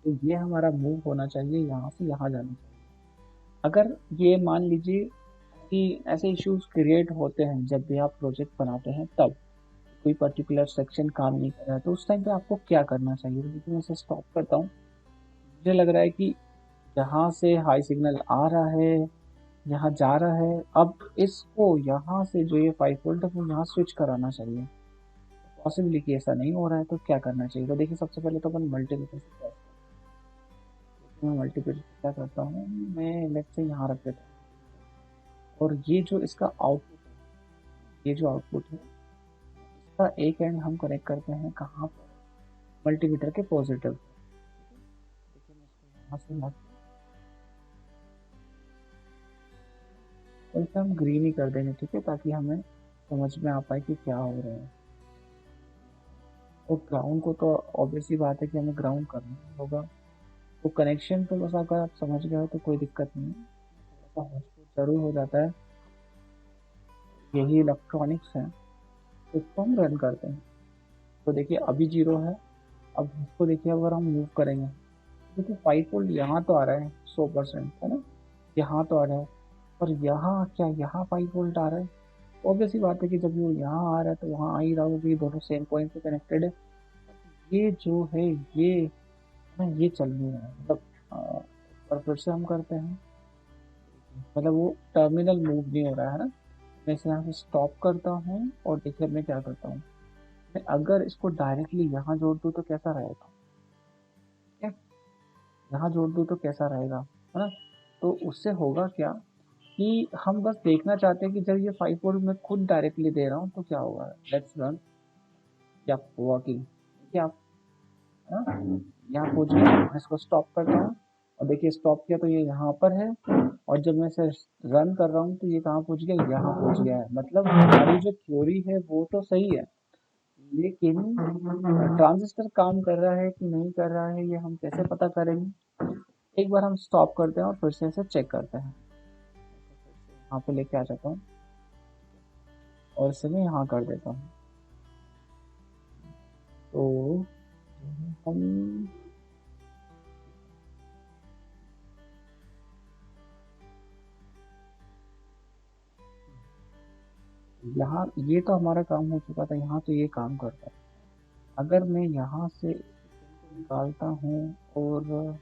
तो ये हमारा मूव होना चाहिए, यहाँ से यहाँ जाना चाहिए। अगर ये मान लीजिए कि ऐसे इश्यूज क्रिएट होते हैं जब भी आप प्रोजेक्ट बनाते हैं, तब कोई पर्टिकुलर सेक्शन काम नहीं कर रहा है, तो उस टाइम पे आपको क्या करना चाहिए। लेकिन मैं इसे स्टॉप करता हूँ। मुझे लग रहा है कि यहाँ से हाई सिग्नल आ रहा है, यहाँ जा रहा है। अब इसको यहाँ से जो ये 5 वोल्ट है वो यहाँ स्विच कराना चाहिए। पॉसिबली कि ऐसा नहीं हो रहा है, तो क्या करना चाहिए। तो देखिए सबसे पहले तो अपन मल्टीमीटर से टेस्ट। मैं मल्टीमीटर क्या करता हूँ, मैं लेफ्ट से यहाँ रख देता हूँ और ये जो इसका आउटपुट है, ये जो आउटपुट है इसका एक एंड हम कनेक्ट करते हैं कहाँ पर, मल्टीमीटर के पॉजिटिव। देखिए मैं इसको यहाँ से और इसे हम ग्रीन ही कर देंगे, ठीक है, ताकि हमें समझ में आ पाए कि क्या हो रहा है। और ग्राउंड को तो ऑब्वियसली बात है कि हमें ग्राउंड करना होगा। तो कनेक्शन तो बस अगर आप समझ गए हो तो कोई दिक्कत नहीं है, थोड़ा सा होशपूर जरूर हो जाता है, यही इलेक्ट्रॉनिक्स है। तो इसको हम रन करते हैं। तो देखिए अभी 0 है। अब इसको देखिए अगर हम मूव करेंगे, देखिए 5 वोल्ट यहाँ तो आ रहा है 100%, है ना, यहाँ तो आ रहा है। पर यहाँ क्या, यहाँ 5 वोल्ट आ रहा है। ऑब्वियसली बात है कि जब वो यहाँ आ रहा है तो वहाँ आ ही रहा होगा, ये दोनों सेम पॉइंट पे कनेक्टेड है। ये जो है ये ना, ये चल नहीं रहा है, मतलब और फिर से हम करते हैं, मतलब वो टर्मिनल मूव नहीं हो रहा है ना। मैं इसे यहाँ से स्टॉप करता हूँ और देखिए अब मैं क्या करता हूँ। मैं अगर इसको डायरेक्टली यहाँ जोड़ दूँ तो कैसा रहेगा, क्या यहाँ जोड़ दूँ तो कैसा रहेगा, है ना। तो उससे होगा क्या कि हम बस देखना चाहते हैं कि जब ये 5 वोल्ट मैं खुद डायरेक्टली दे रहा हूँ तो क्या होगा। लेट्स रन या वर्किंग, देखिए आप, है ना, यहाँ पहुँच गया। मैं इसको स्टॉप करता हूँ और देखिए स्टॉप किया तो ये यहाँ पर है, और जब मैं इसे रन कर रहा हूँ तो ये कहाँ पहुँच गया, यहाँ पहुँच गया है। मतलब हमारी जो थ्योरी है वो तो सही है, लेकिन ट्रांजिस्टर काम कर रहा है कि नहीं कर रहा है ये हम कैसे पता करेंगे। एक बार हम स्टॉप करते हैं और फिर से इसे चेक करते हैं। यहाँ पे लेके आ जाता हूँ और इसे मैं यहाँ कर देता हूँ। तो हम यहाँ, ये तो हमारा काम हो चुका था, यहाँ तो ये काम करता है। अगर मैं यहाँ से निकालता हूँ और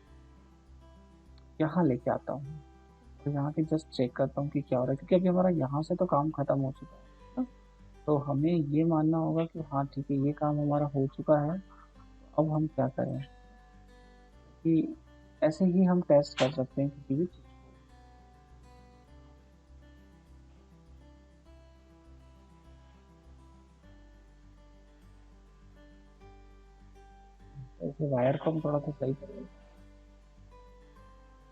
यहाँ लेके आता हूँ, तो यहाँ पे जस्ट चेक करता हूँ कि क्या हो रहा है, क्योंकि अभी हमारा यहाँ से तो काम खत्म हो चुका है ना। तो हमें ये मानना होगा कि हाँ ठीक है, ये काम हमारा हो चुका है। अब हम क्या करें कि ऐसे ही हम टेस्ट कर सकते हैं किसी भी चीज़ को। ऐसे वायर को हम थोड़ा सा सही करेंगे।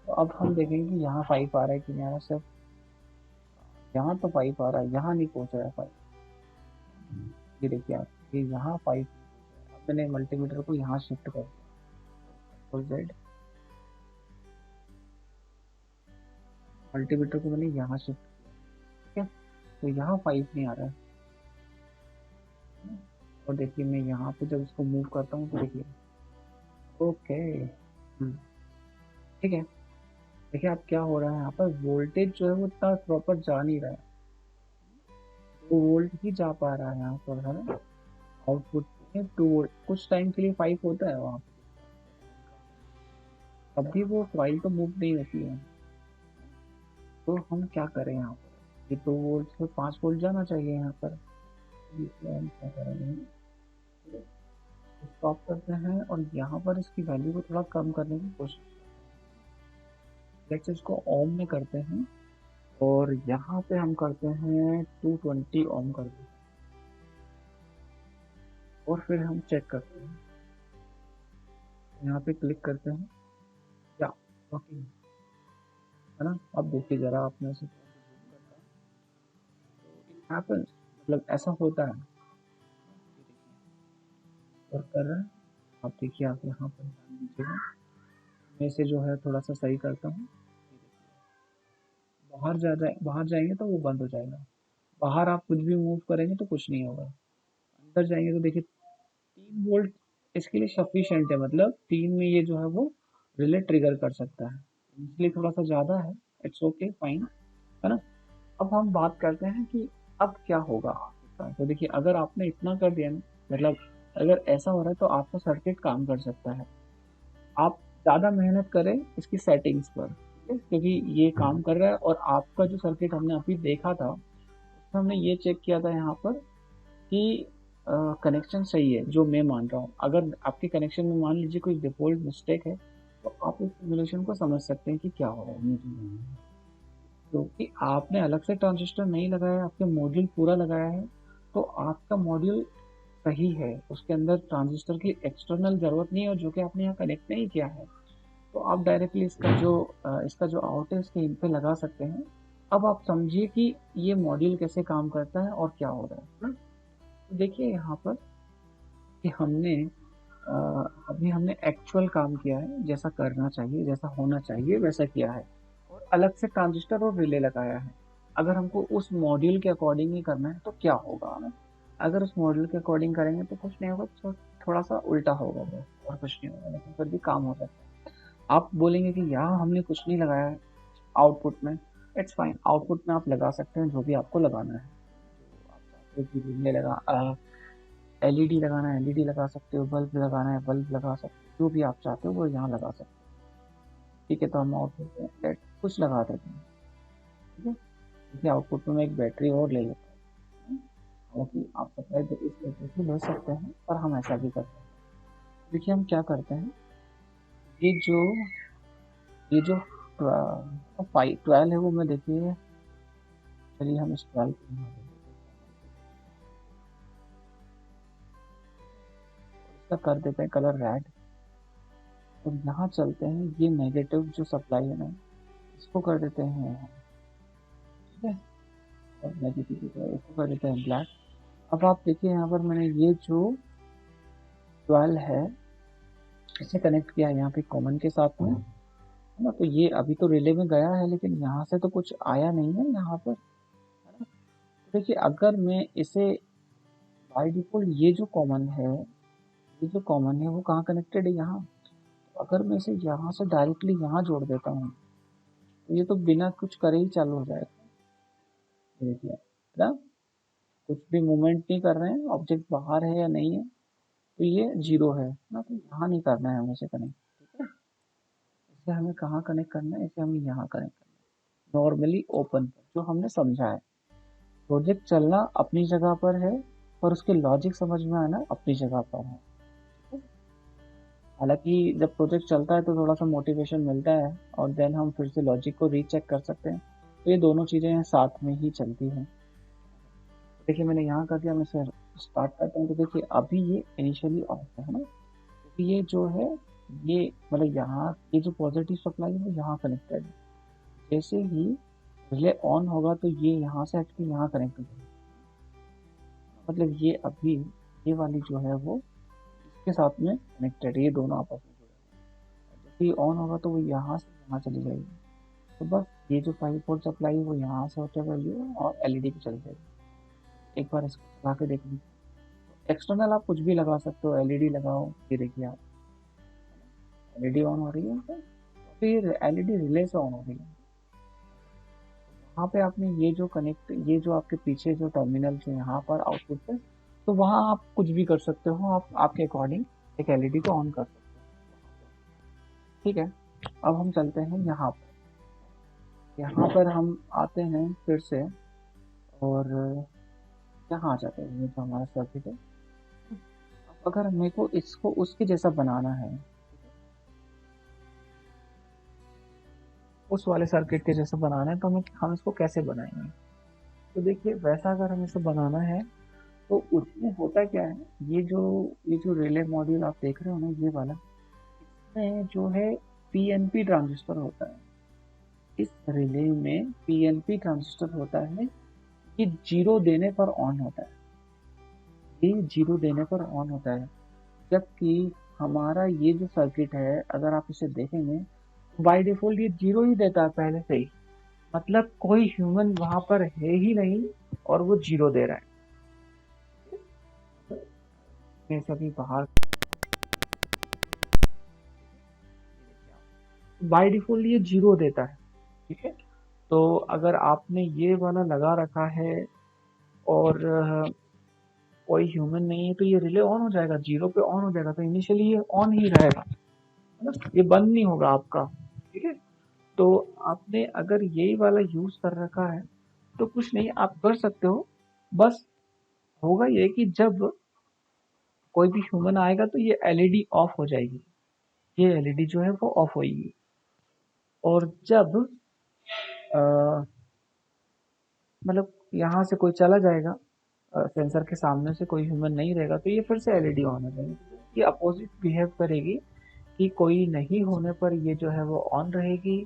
तो अब हम देखेंगे कि यहाँ 5 आ रहा है कि नहीं आ रहा। सिर्फ यहाँ तो 5 आ रहा है, यहाँ नहीं पहुँच रहा है 5। ये देखिए आप, ये यहाँ 5। अब मैंने मल्टीमीटर को यहाँ शिफ्ट कर दिया, फुल जेड मल्टीमीटर को मैंने यहाँ शिफ्ट किया, ठीक है। तो यहाँ 5 नहीं आ रहा है। और देखिए मैं यहाँ पे जब इसको मूव करता हूँ तो देखिए, ओके, ठीक है। देखिए अब क्या हो रहा है, यहाँ पर वोल्टेज जो है वो इतना प्रॉपर जा नहीं रहा है, 2 वोल्ट ही जा पा रहा है यहाँ पर, है ना। आउटपुट में 2 वोल्ट, कुछ टाइम के लिए 5 होता है वहाँ पे, तब भी वो फाइल तो मूव नहीं होती है। तो हम क्या करें यहाँ पर, ये 2 वोल्ट से 5 वोल्ट जाना चाहिए यहाँ पर। इसलिए हम क्या करेंगे, स्टॉप करते हैं और यहाँ पर इसकी वैल्यू को थोड़ा कम करने की कोशिश, लेट्स इसको ओम में करते हैं और यहाँ पे हम करते हैं 220 ओम कर देते और फिर हम चेक करते हैं, यहाँ पे क्लिक करते हैं, क्या वर्किंग है ना। अब देखिए जरा आपने से इट हैपेंस, मतलब ऐसा होता है, वर्क कर रहा है। आप देखिए, आप यहाँ पर ध्यान दीजिएगा, मैं इसे जो है थोड़ा सा सही करता हूँ। बाहर जाएंगे तो वो बंद हो जाएगा, बाहर आप कुछ भी मूव करेंगे तो कुछ नहीं होगा। अंदर जाएंगे तो देखिए 3 वोल्ट इसके लिए सफिशिएंट है, मतलब 3 में ये जो है वो रिले ट्रिगर कर सकता है, इसलिए थोड़ा सा ज़्यादा है। इट्स ओके फाइन, है ना। अब हम बात करते हैं कि अब क्या होगा आखिरकार। तो देखिए अगर आपने इतना कर दिया ना, मतलब अगर ऐसा हो रहा है तो आपका सर्किट काम कर सकता है। आप ज़्यादा मेहनत करें इसकी सेटिंग्स पर, ठीक है? क्योंकि ये काम कर रहा है और आपका जो सर्किट हमने अभी देखा था उसमें हमने ये चेक किया था यहाँ पर कि कनेक्शन सही है, जो मैं मान रहा हूँ। अगर आपके कनेक्शन में मान लीजिए कोई डिफ़ॉल्ट मिस्टेक है तो आप इस सिमुलेशन को समझ सकते हैं कि क्या हो रहा है मुझे। क्योंकि आपने अलग से ट्रांजिस्टर नहीं लगाया, आपके मॉड्यूल पूरा लगाया है, तो आपका मॉड्यूल सही है, उसके अंदर ट्रांजिस्टर की एक्सटर्नल ज़रूरत नहीं है, और जो कि आपने यहाँ कनेक्ट नहीं किया है, तो आप डायरेक्टली इसका जो आउट है इसके इन पे लगा सकते हैं। अब आप समझिए कि ये मॉड्यूल कैसे काम करता है और क्या हो रहा है ना। तो देखिए यहाँ पर कि अ, अभी हमने एक्चुअल काम किया है, जैसा करना चाहिए, जैसा होना चाहिए वैसा किया है, और अलग से ट्रांजिस्टर और रिले लगाया है। अगर हमको उस मॉड्यूल के अकॉर्डिंग ही करना है तो क्या होगा ना, अगर उस मॉड्यूल के अकॉर्डिंग करेंगे तो कुछ नहीं होगा, तो थोड़ा सा उल्टा होगा वो, और कुछ नहीं होगा, लेकिन फिर भी काम हो सकता है। आप बोलेंगे कि यहाँ हमने कुछ नहीं लगाया है आउटपुट में, इट्स फाइन, आउटपुट में आप लगा सकते हैं जो भी आपको लगाना है। जो आप चाहते हो कि रिले लगा, एलईडी लगाना है एलईडी लगा सकते हो, बल्ब लगाना है बल्ब लगा सकते हो, जो भी आप चाहते हो वो यहाँ लगा सकते हो। ठीक है, तो हम आउटपुट में लेट कुछ लगा देते हैं। ठीक है, देखिए आउटपुट में मैं एक बैटरी और ले लेता हूँ, हालांकि आप सप्लाई तो इस बैटरी से ले सकते हैं, पर हम ऐसा भी करते हैं। देखिए हम क्या करते हैं, ये जो ये जो 12 है वो, मैं देखिए, चलिए हम इस 12 को यहाँ दे देते हैं, इसका कर देते हैं कलर रेड। और यहाँ चलते हैं, ये नेगेटिव जो सप्लाई है ना, इसको कर देते हैं, ठीक है, और नेगेटिव इसको कर देते हैं ब्लैक। अब आप देखिए यहाँ पर मैंने ये जो 12 है इसे कनेक्ट किया है यहाँ पे कॉमन के साथ में, है ना। तो ये अभी तो रिले में गया है, लेकिन यहाँ से तो कुछ आया नहीं है यहाँ पर, है ना। तो देखिए अगर मैं इसे बाय डिफॉल्ट, ये जो कॉमन है वो कहाँ कनेक्टेड है, यहाँ। तो अगर मैं इसे यहाँ से डायरेक्टली यहाँ जोड़ देता हूँ तो ये तो बिना कुछ करे ही चालू हो जाएगा। ये देखिए ना, कुछ भी मूवमेंट नहीं कर रहे हैं, ऑब्जेक्ट बाहर है या नहीं है, तो ये जीरो है ना। तो यहाँ नहीं करना है हमें इसे कनेक्ट, ठीक है। इसे हमें कहाँ कनेक्ट करना है, इसे हमें यहाँ कनेक्ट करना है, नॉर्मली ओपन पर, जो हमने समझा है। प्रोजेक्ट चलना अपनी जगह पर है, और उसके लॉजिक समझ में आना अपनी जगह पर है। हालांकि जब प्रोजेक्ट चलता है तो थोड़ा सा मोटिवेशन मिलता है, और देन हम फिर से लॉजिक को रीचेक कर सकते हैं। तो ये दोनों चीज़ें साथ में ही चलती हैं। देखिए मैंने यहाँ कर दिया, मैं इसे स्टार्ट करता हूँ, तो देखिए अभी ये इनिशियली ऑफ है ना, क्योंकि ये जो है, ये मतलब यहाँ ये जो पॉजिटिव सप्लाई है वो यहाँ कनेक्टेड है। जैसे ही रिले ऑन होगा तो ये यहाँ से हट के यहाँ कनेक्ट हो जाएगा, मतलब ये अभी ये वाली जो है वो इसके साथ में कनेक्टेड है, ये दोनों आपस में जुड़े हैं। जैसे ही ऑन होगा तो वो यहाँ से यहाँ चली जाएगी। तो बस ये जो 5 वोल्ट सप्लाई है वो यहाँ से होते हुए ये और एलईडी पे चली जाएगी। एक बार इसको चला के देख लीजिए। एक्सटर्नल आप कुछ भी लगा सकते हो, एलईडी लगाओ, ये देखिए आप, एलईडी ऑन हो रही है, तो फिर एलईडी रिले से ऑन हो रही है। वहाँ पे आपने ये जो आपके पीछे जो टर्मिनल है यहाँ पर आउटपुट पे, तो वहाँ आप कुछ भी कर सकते हो, आप आपके अकॉर्डिंग एक एलईडी को ऑन कर सकते हो। ठीक है, अब हम चलते हैं यहाँ पर हम आते हैं फिर से, और यहाँ आ जाते हैं, ये जो हमारा सर्किट है। अब अगर मेरे को इसको उसके जैसा बनाना है, उस वाले सर्किट के जैसा बनाना है, तो हम इसको कैसे बनाएंगे। तो देखिए वैसा अगर हमें इसे बनाना है तो उसमें होता क्या है, ये जो रिले मॉड्यूल आप देख रहे हो ना, ये वाला, इसमें जो है पीएनपी ट्रांजिस्टर होता है। इस रिले में पीएनपी ट्रांजिस्टर होता है, ये जीरो देने पर ऑन होता है, ये जीरो देने पर ऑन होता है। जबकि हमारा ये जो सर्किट है, अगर आप इसे देखेंगे, बाय डिफॉल्ट ये जीरो ही देता है पहले से ही, मतलब कोई ह्यूमन वहां पर है ही नहीं और वो जीरो दे रहा है। मैं सभी बाहर, बाय डिफॉल्ट ये जीरो देता है, ठीक है। तो अगर आपने ये वाला लगा रखा है और कोई ह्यूमन नहीं है, तो ये रिले ऑन हो जाएगा, जीरो पे ऑन हो जाएगा, तो इनिशियली ये ऑन ही रहेगा, है ना, ये बंद नहीं होगा आपका, ठीक है। तो आपने अगर यही वाला यूज कर रखा है तो कुछ नहीं आप कर सकते हो, बस होगा ये कि जब कोई भी ह्यूमन आएगा तो ये एलईडी ऑफ हो जाएगी, ये एलईडी जो है वो ऑफ होगी। और जब मतलब यहाँ से कोई चला जाएगा, सेंसर के सामने से कोई ह्यूमन नहीं रहेगा, तो ये फिर से एलईडी ऑन हो जाएगी। ये अपोजिट बिहेव करेगी कि कोई नहीं होने पर ये जो है वो ऑन रहेगी,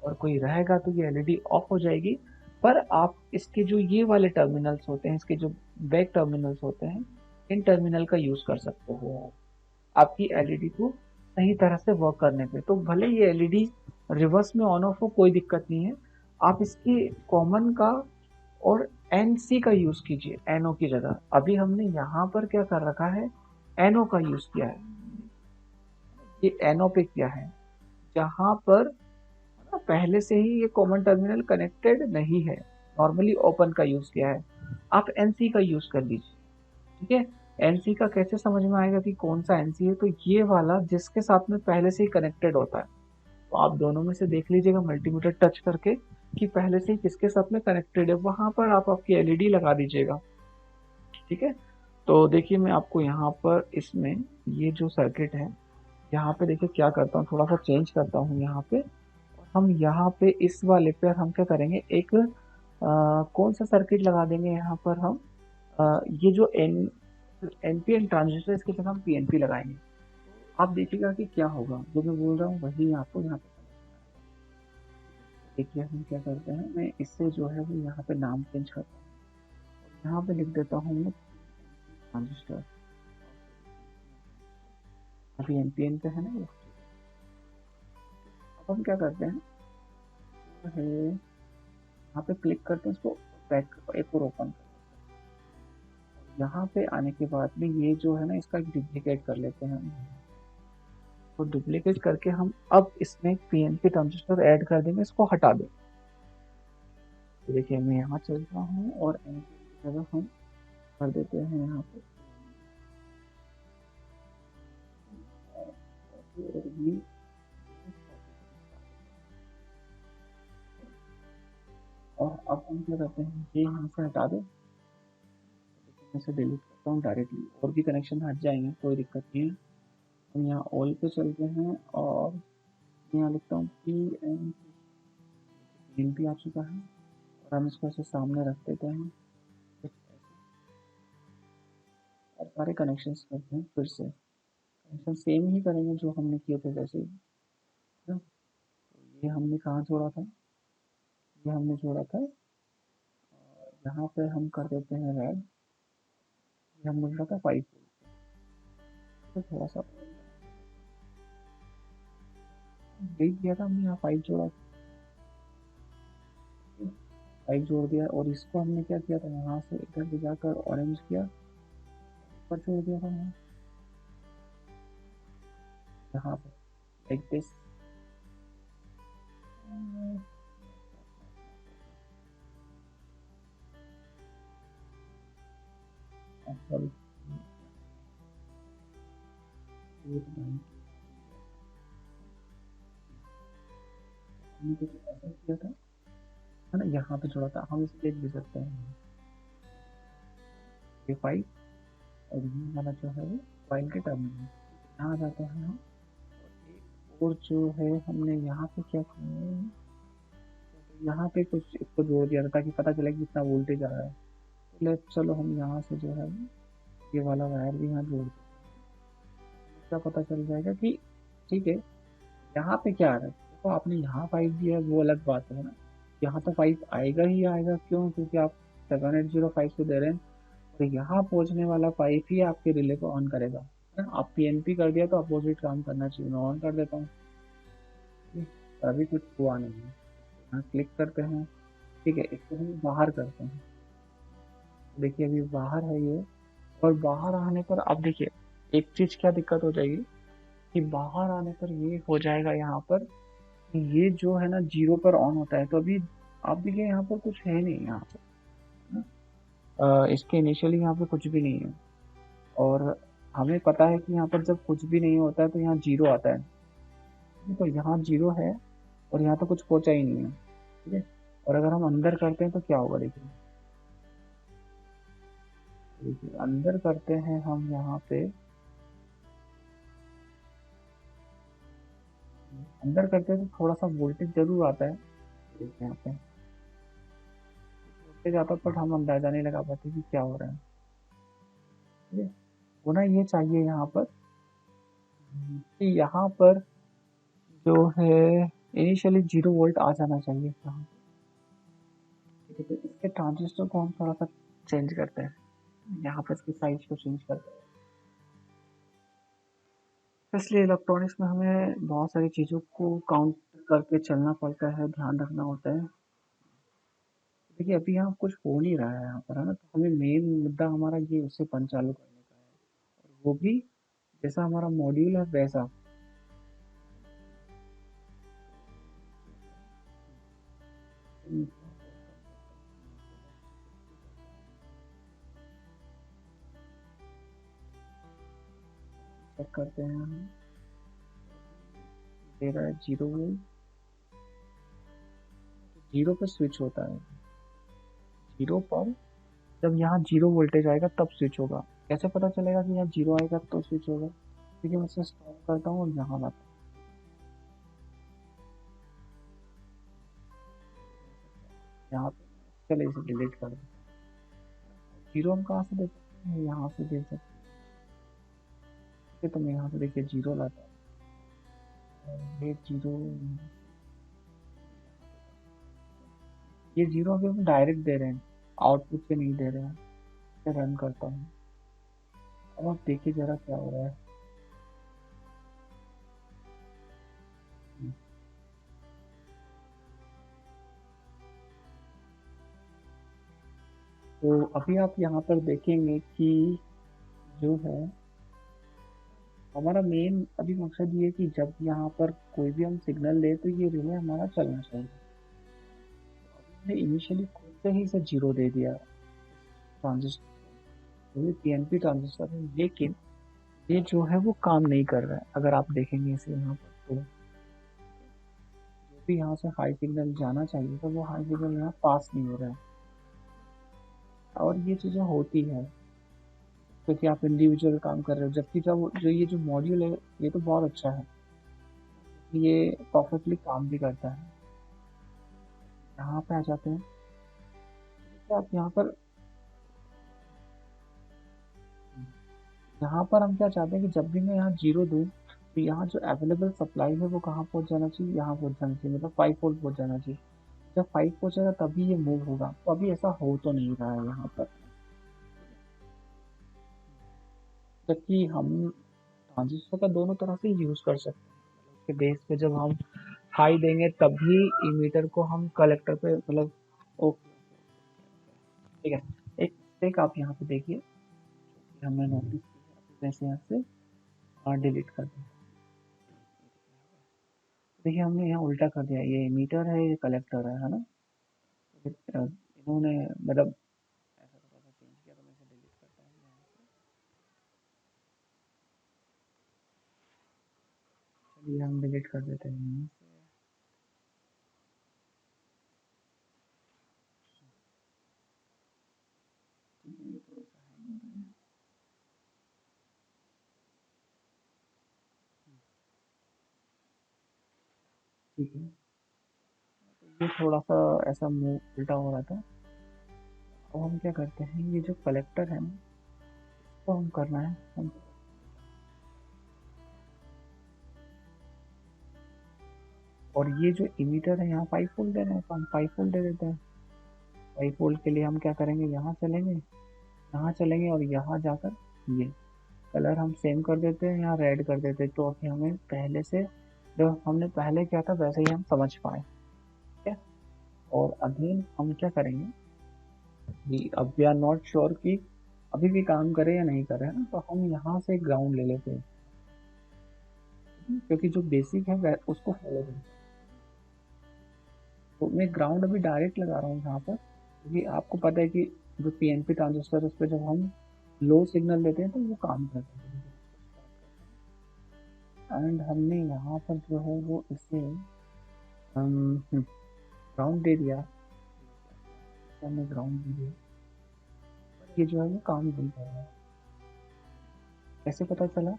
और कोई रहेगा तो ये एलईडी ऑफ हो जाएगी। पर आप इसके जो ये वाले टर्मिनल्स होते हैं, इसके जो बैक टर्मिनल्स होते हैं, इन टर्मिनल का यूज कर सकते हो आपकी एलईडी को सही तरह से वर्क करने पे। तो भले ये एलईडी रिवर्स में ऑन ऑफ हो, कोई दिक्कत नहीं है, आप इसकी कॉमन का और एनसी का यूज कीजिए एनओ की जगह। अभी हमने यहाँ पर क्या कर रखा है, एनओ का यूज किया है, ये एनओ पे किया है, जहां पर पहले से ही ये कॉमन टर्मिनल कनेक्टेड नहीं है, नॉर्मली ओपन का यूज किया है। आप एनसी का यूज कर लीजिए, ठीक है। एनसी का कैसे समझ में आएगा कि कौन सा एनसी है, तो ये वाला जिसके साथ में पहले से ही कनेक्टेड होता है, तो आप दोनों में से देख लीजिएगा मल्टीमीटर टच करके कि पहले से ही किसके साथ में कनेक्टेड है, वहां पर आप आपकी एलईडी लगा दीजिएगा, ठीक है। तो देखिए मैं आपको यहाँ पर इसमें ये जो सर्किट है, यहाँ पे देखिए क्या करता हूँ, थोड़ा सा चेंज करता हूँ यहाँ पे। हम यहाँ पे इस वाले पे हम क्या करेंगे, एक कौन सा सर्किट लगा देंगे यहाँ पर हम, ये जो एनपीएन ट्रांजिस्टर, इसके जगह हम पीएनपी लगाएंगे। आप देखिएगा कि क्या होगा, जो मैं बोल रहा हूँ वही आपको यहाँ पे देखिए। हम क्या करते हैं, मैं इससे जो है वो यहाँ पे नाम चेंज करता हूँ, यहाँ पे लिख देता हूँ मैं ट्रांजिस्टर, अभी एनपीएन पे है ना ये। अब हम क्या करते हैं, यहाँ पे क्लिक करते हैं, इसको बैक एक और ओपन, यहाँ पे आने के बाद में ये जो है ना, इसका एक डुप्लीकेट कर लेते हैं हम, तो डुप्लीकेट करके हम अब इसमें पीएनपी ट्रांजिस्टर ऐड कर देंगे, इसको हटा दें। तो देखिए मैं यहाँ चल रहा हूँ और एनपी की जगह हम कर देते हैं यहाँ पे, और ये और अब हम क्या करते हैं, ये यहाँ से हटा दें, मैं इसे डिलीट करता हूँ डायरेक्टली, और भी कनेक्शन हट जाएंगे, कोई दिक्कत नहीं है। हम यहाँ ऑल पे चलते हैं और यहाँ लिखता हूँ पी एन पी आ चुका है, और हम इसको ऐसे सामने रख देते हैं, और सारे कनेक्शंस करते हैं, फिर से कनेक्शन सेम ही करेंगे जो हमने किए थे वैसे ही, है ना। तो ये हमने कहाँ जोड़ा था, ये हमने जोड़ा था यहाँ पे, हम कर देते हैं रेड, ये हमने जोड़ा था 5 तो थोड़ा सा यही किया था हमने, यहाँ 5 जोड़ा, 5 जोड़ दिया, और इसको हमने क्या किया था, यहाँ से इधर ले जाकर ऑरेंज किया, ऊपर जोड़ दिया था यहाँ पे लाइक दिस। सॉरी, हमने कुछ ऐसा किया था, है ना, यहाँ पे जोड़ा था, हम इसे देख भी सकते हैं, ये 5 और ये वाला जो है वो फाइल के टर्मिनल, यहाँ जाते हैं हम, और जो है हमने यहाँ पे क्या किया है, यहाँ पे कुछ इसको जोड़ दिया था ताकि पता चले कि कितना वोल्टेज आ रहा है। चलो हम यहाँ से जो है ये वाला वायर भी यहाँ जोड़ दें। क्या पता चल जाएगा कि ठीक है, यहाँ पे क्या आ रहा है। देखो आपने यहाँ पाइप दिया है वो अलग बात है ना, यहाँ तो पाइप आएगा ही आएगा, क्यों? क्योंकि आप 7805 से दे रहे हैं, तो यहाँ पहुँचने वाला पाइप ही आपके रिले को ऑन करेगा, है ना। आप पीएनपी कर दिया तो अपोजिट काम करना चाहिए। मैं ऑन कर देता हूँ, ठीक है? अभी कुछ हुआ नहीं है। यहाँ क्लिक करते हैं, ठीक है, इसको हम बाहर करते हैं। देखिए अभी बाहर है ये, और बाहर आने पर अब देखिए एक चीज क्या दिक्कत हो जाएगी कि बाहर आने पर ये हो जाएगा यहाँ पर कि ये जो है ना जीरो पर ऑन होता है। तो अभी आप देखिए यहाँ पर कुछ है नहीं यहाँ पर, है ना? इसके इनिशियली यहाँ पे कुछ भी नहीं है, और हमें पता है कि यहाँ पर जब कुछ भी नहीं होता है तो यहाँ जीरो आता है। तो यहाँ जीरो है और यहाँ तो कुछ पहुंचा ही नहीं है, ठीक है। और अगर हम अंदर करते हैं तो क्या होगा, देखिए देखिए अंदर करते हैं हम यहाँ पे, अंदर करते हैं तो थोड़ा सा वोल्टेज जरूर आता है। देखिए यहाँ पे वोल्टेज आता है, बट हम अंदाजा नहीं लगा पाते कि क्या हो रहा है, ठीक है। होना ये चाहिए यहाँ पर कि यहाँ पर जो है इनिशियली 0 वोल्ट आ जाना चाहिए यहाँ, ठीक है। तो इसके ट्रांजिस्टर को हम थोड़ा सा चेंज करते हैं, यहाँ पर इसकी साइज को चेंज करते हैं। इसलिए इलेक्ट्रॉनिक्स में हमें बहुत सारी चीज़ों को काउंट करके चलना पड़ता है, ध्यान रखना होता है। देखिए अभी यहाँ कुछ हो नहीं रहा है यहाँ पर, है ना। तो हमें मेन मुद्दा हमारा ये उसे बंद चालू करने का है, और वो भी जैसा हमारा मॉड्यूल है वैसा। चेक करते हैं हम, दे रहा है 0 वोल्ट, जीरो पे स्विच होता है। जीरो पर जब यहाँ 0 वोल्टेज आएगा तब स्विच होगा। कैसे पता चलेगा कि यहाँ जीरो आएगा तो स्विच होगा? क्योंकि मैं इसे स्टॉप करता हूँ और यहाँ लाता हूँ, यहाँ पे चले इसे डिलीट कर दें। जीरो हम कहाँ से दे सकते हैं, यहाँ से दे सकते हैं। तो मैं यहाँ से देखिए जीरो लाता हूँ, ये जीरो, ये जीरो अभी हम डायरेक्ट दे रहे हैं, आउटपुट पे नहीं दे रहे हैं। मैं रन करता हूँ, अब आप देखिए जरा क्या हो रहा है। तो अभी आप यहाँ पर देखेंगे कि जो है हमारा मेन अभी मकसद ये है कि जब यहाँ पर कोई भी हम सिग्नल दे तो ये रिले हमारा चलना चाहिए। हमने इनिशियली खुद से ही इसे जीरो दे दिया ट्रांजिस्टर, ये पीएनपी ट्रांजिस्टर है, लेकिन ये जो है वो काम नहीं कर रहा है। अगर आप देखेंगे इसे यहाँ पर, तो जो भी यहाँ से हाई सिग्नल जाना चाहिए तो वो हाई सिग्नल यहाँ पास नहीं हो रहा है, और ये चीज़ें होती है क्योंकि आप इंडिविजुअल काम कर रहे हो। जबकि जब जो ये जो मॉड्यूल है ये तो बहुत अच्छा है, ये परफेक्टली काम भी करता है। यहाँ पे आ जाते हैं, तो आप यहाँ पर हम क्या चाहते हैं कि जब भी मैं यहाँ जीरो दूँ तो यहाँ जो अवेलेबल सप्लाई है वो कहाँ पहुँच जाना चाहिए, यहाँ पहुँच जाना चाहिए, मतलब 5 वोल्ट पहुँच जाना चाहिए। जब 5 पहुँचेगा तभी ये मूव होगा, तो अभी ऐसा हो तो नहीं रहा है यहाँ पर। जबकि हम ट्रांजिस्टर का दोनों तरह से यूज कर सकते हैं। उसके बेस पे जब हम हाई देंगे तभी इमीटर को हम कलेक्टर पे मतलब, ओके ठीक है। एक मिस्टेक आप यहाँ पे देखिए कि हमने नोटिस की है, आप वैसे यहाँ से डिलीट कर दें। देखिए हमने यहाँ उल्टा कर दिया, ये इमीटर है ये कलेक्टर है ना। इन्होंने मतलब ऐसा थोड़ा सा चेंज किया, तो मैं इसे डिलीट करता हूँ यहाँ से। चलिए हम डिलीट कर देते हैं यहाँ से। ये थोड़ा सा hang हो रहा है। ठीक है, ये थोड़ा सा ऐसा मुंह उल्टा हो रहा था। तो हम क्या करते हैं, ये जो कलेक्टर है ना, इसको हम करना है हम, और ये जो इमीटर है यहाँ 5 वोल्ट देना है, तो हम 5 वोल्ट दे देते हैं। 5 वोल्ट के लिए हम क्या करेंगे, यहाँ चलेंगे, यहाँ चलेंगे और यहाँ जाकर ये कलर हम सेम कर देते हैं, यहाँ रेड कर देते हैं, तो अभी हमें पहले से जो हमने पहले किया था वैसे ही हम समझ पाए। ठीक है, और अगेन हम क्या करेंगे कि अब वी आर नॉट श्योर कि अभी भी काम करे या नहीं करे, है ना, तो हम यहाँ से ग्राउंड ले लेते हैं, क्योंकि जो बेसिक है वह उसको फॉलो करें। तो मैं ग्राउंड अभी डायरेक्ट लगा रहा हूँ यहाँ पर, क्योंकि आपको पता है कि जो पीएनपी ट्रांजिस्टर उस पर जब हम लो सिग्नल देते हैं तो वो काम करता है। एंड हमने यहाँ पर जो है वो इसे ग्राउंड दे दिया, हमने ग्राउंड दे दिया, ये जो है वो काम नहीं कर रहा है। कैसे पता चला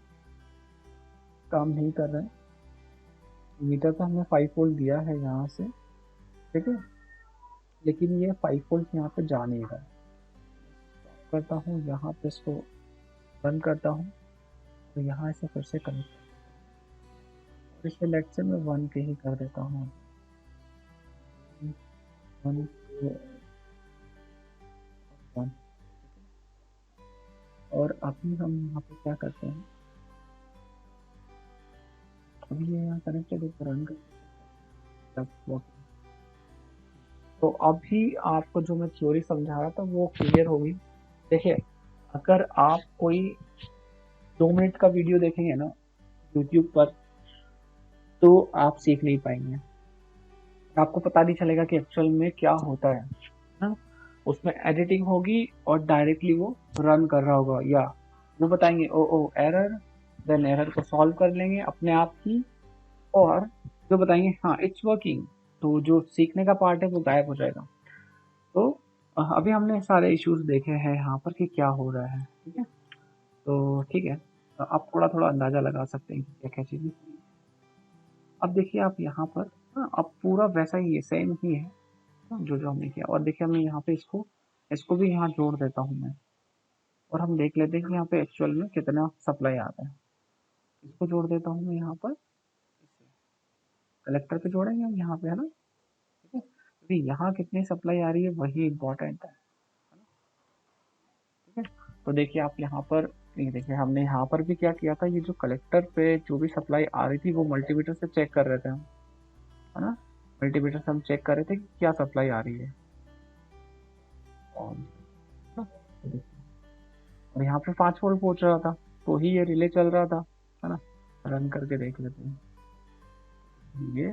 काम नहीं कर रहा है? मीटर पर हमने 5 वोल्ट दिया है यहाँ से, ठीक है, लेकिन ये 5 वोल्ट यहाँ पे जा नहीं रहा है। करता हूँ यहाँ पे इसको बंद करता हूँ, तो यहाँ से फिर से कनेक्ट, और इसे लेट से मैं 1 पे ही कर देता हूँ, 1 1। और अभी हम यहाँ पे क्या करते हैं, अभी ये यहाँ कनेक्टेड है, रन कर, तो अभी आपको जो मैं थ्योरी समझा रहा था वो क्लियर हो गई। देखिए, अगर आप कोई 2 मिनट का वीडियो देखेंगे ना यूट्यूब पर, तो आप सीख नहीं पाएंगे, आपको पता नहीं चलेगा कि एक्चुअल में क्या होता है ना। उसमें एडिटिंग होगी और डायरेक्टली वो रन कर रहा होगा, या वो बताएंगे ओ ओ एरर, देन एरर को सॉल्व कर लेंगे अपने आप ही, और जो बताएंगे हाँ इट्स वर्किंग, तो जो सीखने का पार्ट है वो गायब हो जाएगा। तो अभी हमने सारे इश्यूज देखे हैं यहाँ पर कि क्या हो रहा है, ठीक है, तो ठीक है, तो आप थोड़ा थोड़ा अंदाजा लगा सकते हैं कि क्या क्या चीज़ें। अब देखिए आप यहाँ पर, हाँ अब पूरा वैसा ही है, सेम ही है जो जो हमने किया। और देखिए मैं यहाँ पे इसको इसको भी यहाँ जोड़ देता हूँ मैं, और हम देख लेते हैं कि यहाँ पे एक्चुअल में कितना सप्लाई आता है। इसको जोड़ देता हूँ मैं यहाँ पर, कलेक्टर पे जोड़ेंगे हम यहाँ पे, है ना, ठीक है, क्योंकि यहाँ कितनी सप्लाई आ रही है वही इम्पोर्टेंट है, ठीक है। तो देखिए आप यहाँ पर, ये देखिए हमने यहाँ पर भी क्या किया था, ये जो कलेक्टर पे जो भी सप्लाई आ रही थी वो मल्टीमीटर से चेक कर रहे थे हम, है ना, मल्टीमीटर से हम चेक कर रहे थे कि क्या सप्लाई आ रही है। और और यहाँ पे 5 वोल्ट पहुंच रहा था, तो ही ये रिले चल रहा था, है ना। रन करके देख लेते हैं, ये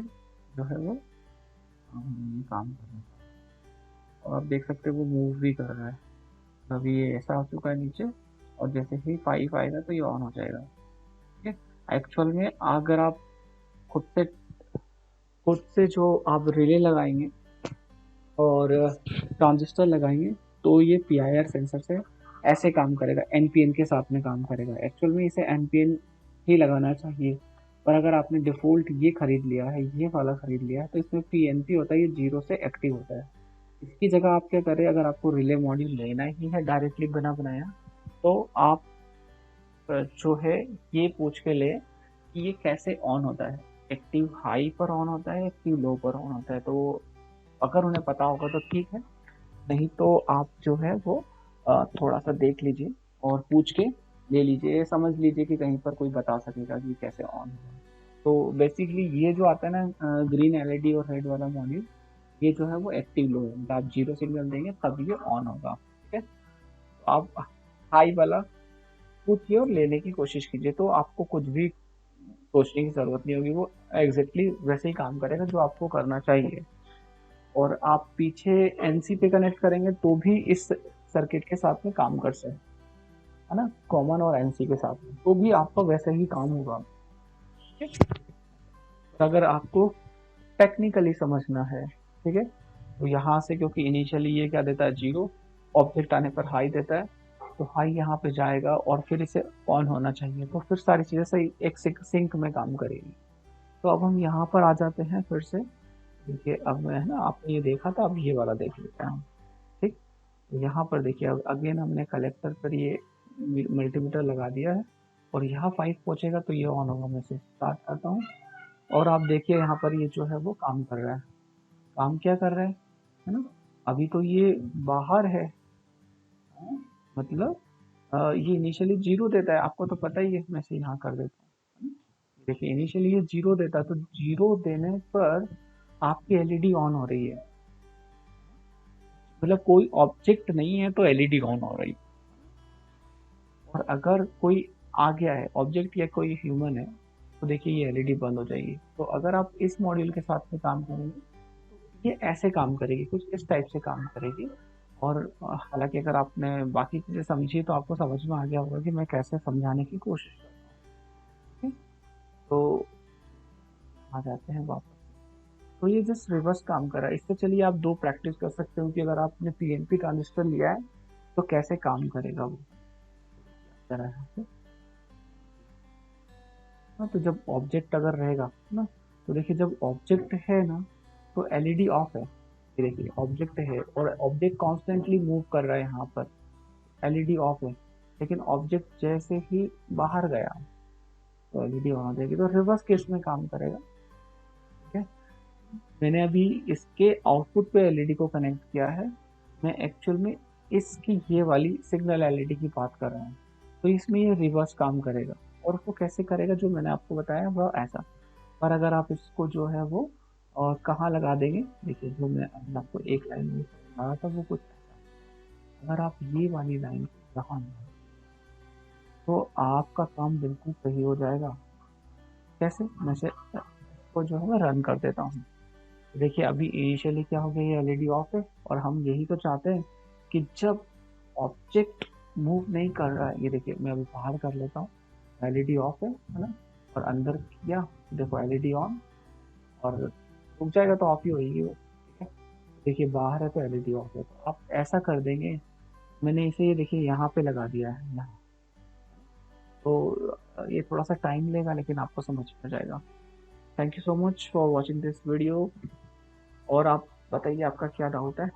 जो है वो काम कर रहा है, और आप देख सकते हैं वो मूव भी कर रहा है। तो अभी ये ऐसा हो चुका है नीचे, और जैसे ही 5 आएगा तो ये ऑन हो जाएगा, ठीक है। एक्चुअल में अगर आप खुद से जो आप रिले लगाएंगे और ट्रांजिस्टर लगाएंगे, तो ये पीआईआर सेंसर से ऐसे काम करेगा, एनपीएन के साथ में काम करेगा। एक्चुअल में इसे एनपीएन ही लगाना चाहिए, पर अगर आपने डिफ़ॉल्ट ये खरीद लिया है, ये वाला खरीद लिया है, तो इसमें पीएनपी होता है, ये 0 से एक्टिव होता है। इसकी जगह आप क्या करें, अगर आपको रिले मॉड्यूल लेना ही है डायरेक्टली बना बनाया, तो आप जो है ये पूछ के ले कि ये कैसे ऑन होता है, एक्टिव हाई पर ऑन होता है, एक्टिव लो पर ऑन होता है। तो अगर उन्हें पता होगा तो ठीक है, नहीं तो आप जो है वो थोड़ा सा देख लीजिए और पूछ के ले लीजिए, समझ लीजिए कि कहीं पर कोई बता सकेगा कि कैसे ऑन होगा। तो बेसिकली ये जो आता है ना ग्रीन एलईडी और रेड वाला मॉड्यूल, ये जो है वो एक्टिव लो है, मतलब आप 0 सिग्नल देंगे तब ये ऑन होगा, ठीक है। तो आप हाई वाला पूछिए और लेने की कोशिश कीजिए, तो आपको कुछ भी सोचने की ज़रूरत नहीं होगी, वो एग्जैक्टली वैसे ही काम करेगा जो आपको करना चाहिए। और आप पीछे एनसी पे कनेक्ट करेंगे तो भी इस सर्किट के साथ में काम कर सकते, है ना, कॉमन और एनसी के साथ में, तो भी आपका वैसे ही काम होगा, ठीक है। अगर आपको टेक्निकली समझना है, ठीक है, तो यहाँ से क्योंकि इनिशियली ये क्या देता है 0, ऑब्जेक्ट आने पर हाई देता है, तो हाई यहाँ पे जाएगा और फिर इसे ऑन होना चाहिए, तो फिर सारी चीज़ें सही एक सिंक में काम करेगी। तो अब हम यहाँ पर आ जाते हैं फिर से, देखिए अब मैं, है ना, आपने ये देखा था, अब ये वाला देख लेते हैं हम, ठीक। यहाँ पर देखिए अब अगेन हमने कलेक्टर पर ये मल्टीमीटर लगा दिया है और यहाँ 5 पहुँचेगा तो ये ऑन होगा। मैं से स्टार्ट करता हूँ और आप देखिए यहाँ पर ये जो है वो काम कर रहा है। काम क्या कर रहा है ना? अभी तो ये बाहर है, मतलब ये इनिशियली 0 देता है, आपको तो पता ही है। मैं से यहाँ कर देता हूँ। देखिए इनिशियली ये 0 देता है, तो 0 देने पर आपकी एलईडी ऑन हो रही है। मतलब कोई ऑब्जेक्ट नहीं है तो एलईडी ऑन हो रही है। और अगर कोई आ गया है ऑब्जेक्ट या कोई ह्यूमन है तो देखिए ये एलईडी बंद हो जाएगी। तो अगर आप इस मॉड्यूल के साथ में काम करेंगे तो ये ऐसे काम करेगी, कुछ इस टाइप से काम करेगी। और हालांकि अगर आपने बाकी चीज़ें समझी तो आपको समझ में आ गया होगा कि मैं कैसे समझाने की कोशिश कर रहा हूँ। तो आ जाते हैं वापस। तो ये जस्ट रिवर्स काम कर रहा है। इससे चलिए आप दो प्रैक्टिस कर सकते हो कि अगर आपने पीएनपी ट्रांजिस्टर लिया है तो कैसे काम करेगा वो तरह से। हाँ, तो जब ऑब्जेक्ट अगर रहेगा ना, तो देखिए जब ऑब्जेक्ट है ना तो एलईडी ऑफ है। ये देखिए ऑब्जेक्ट है और ऑब्जेक्ट कॉन्स्टेंटली मूव कर रहा है, यहाँ पर एलईडी ऑफ है। लेकिन ऑब्जेक्ट जैसे ही बाहर गया तो एलईडी ऑन हो जाएगी। तो रिवर्स केस में काम करेगा। ठीक है, मैंने अभी इसके आउटपुट पे एलईडी को कनेक्ट किया है। मैं एक्चुअल में इसकी ये वाली सिग्नल एलईडी की बात कर रहा हूँ। तो इसमें ये रिवर्स काम करेगा। और वो कैसे करेगा जो मैंने आपको बताया वह ऐसा। पर अगर आप इसको जो है वो और कहाँ लगा देंगे, देखिए जो मैं अभी आपको एक लाइन में समझा रहा था वो कुछ ऐसा। अगर आप ये वाली लाइन यहाँ लगाएं, तो आपका काम बिल्कुल सही हो जाएगा। कैसे? मैं से इसको जो है मैं रन कर देता हूँ। देखिए अभी इनिशियली क्या हो गया, ये एलईडी ऑफ है और हम यही तो चाहते हैं कि जब ऑब्जेक्ट मूव नहीं कर रहा है, ये देखिए मैं अभी बाहर कर लेता हूँ, एलईडी ऑफ है ना, और अंदर किया देखो एलईडी ऑन, और रुक जाएगा तो ऑफ ही होगी वो। ठीक है, देखिए बाहर है तो एलईडी ऑफ है। तो आप ऐसा कर देंगे। मैंने इसे ये देखिए यहाँ पे लगा दिया है यहाँ। तो ये थोड़ा सा टाइम लेगा लेकिन आपको समझ में जाएगा। Thank you so much for watching this video. और आप बताइए आपका क्या डाउट है।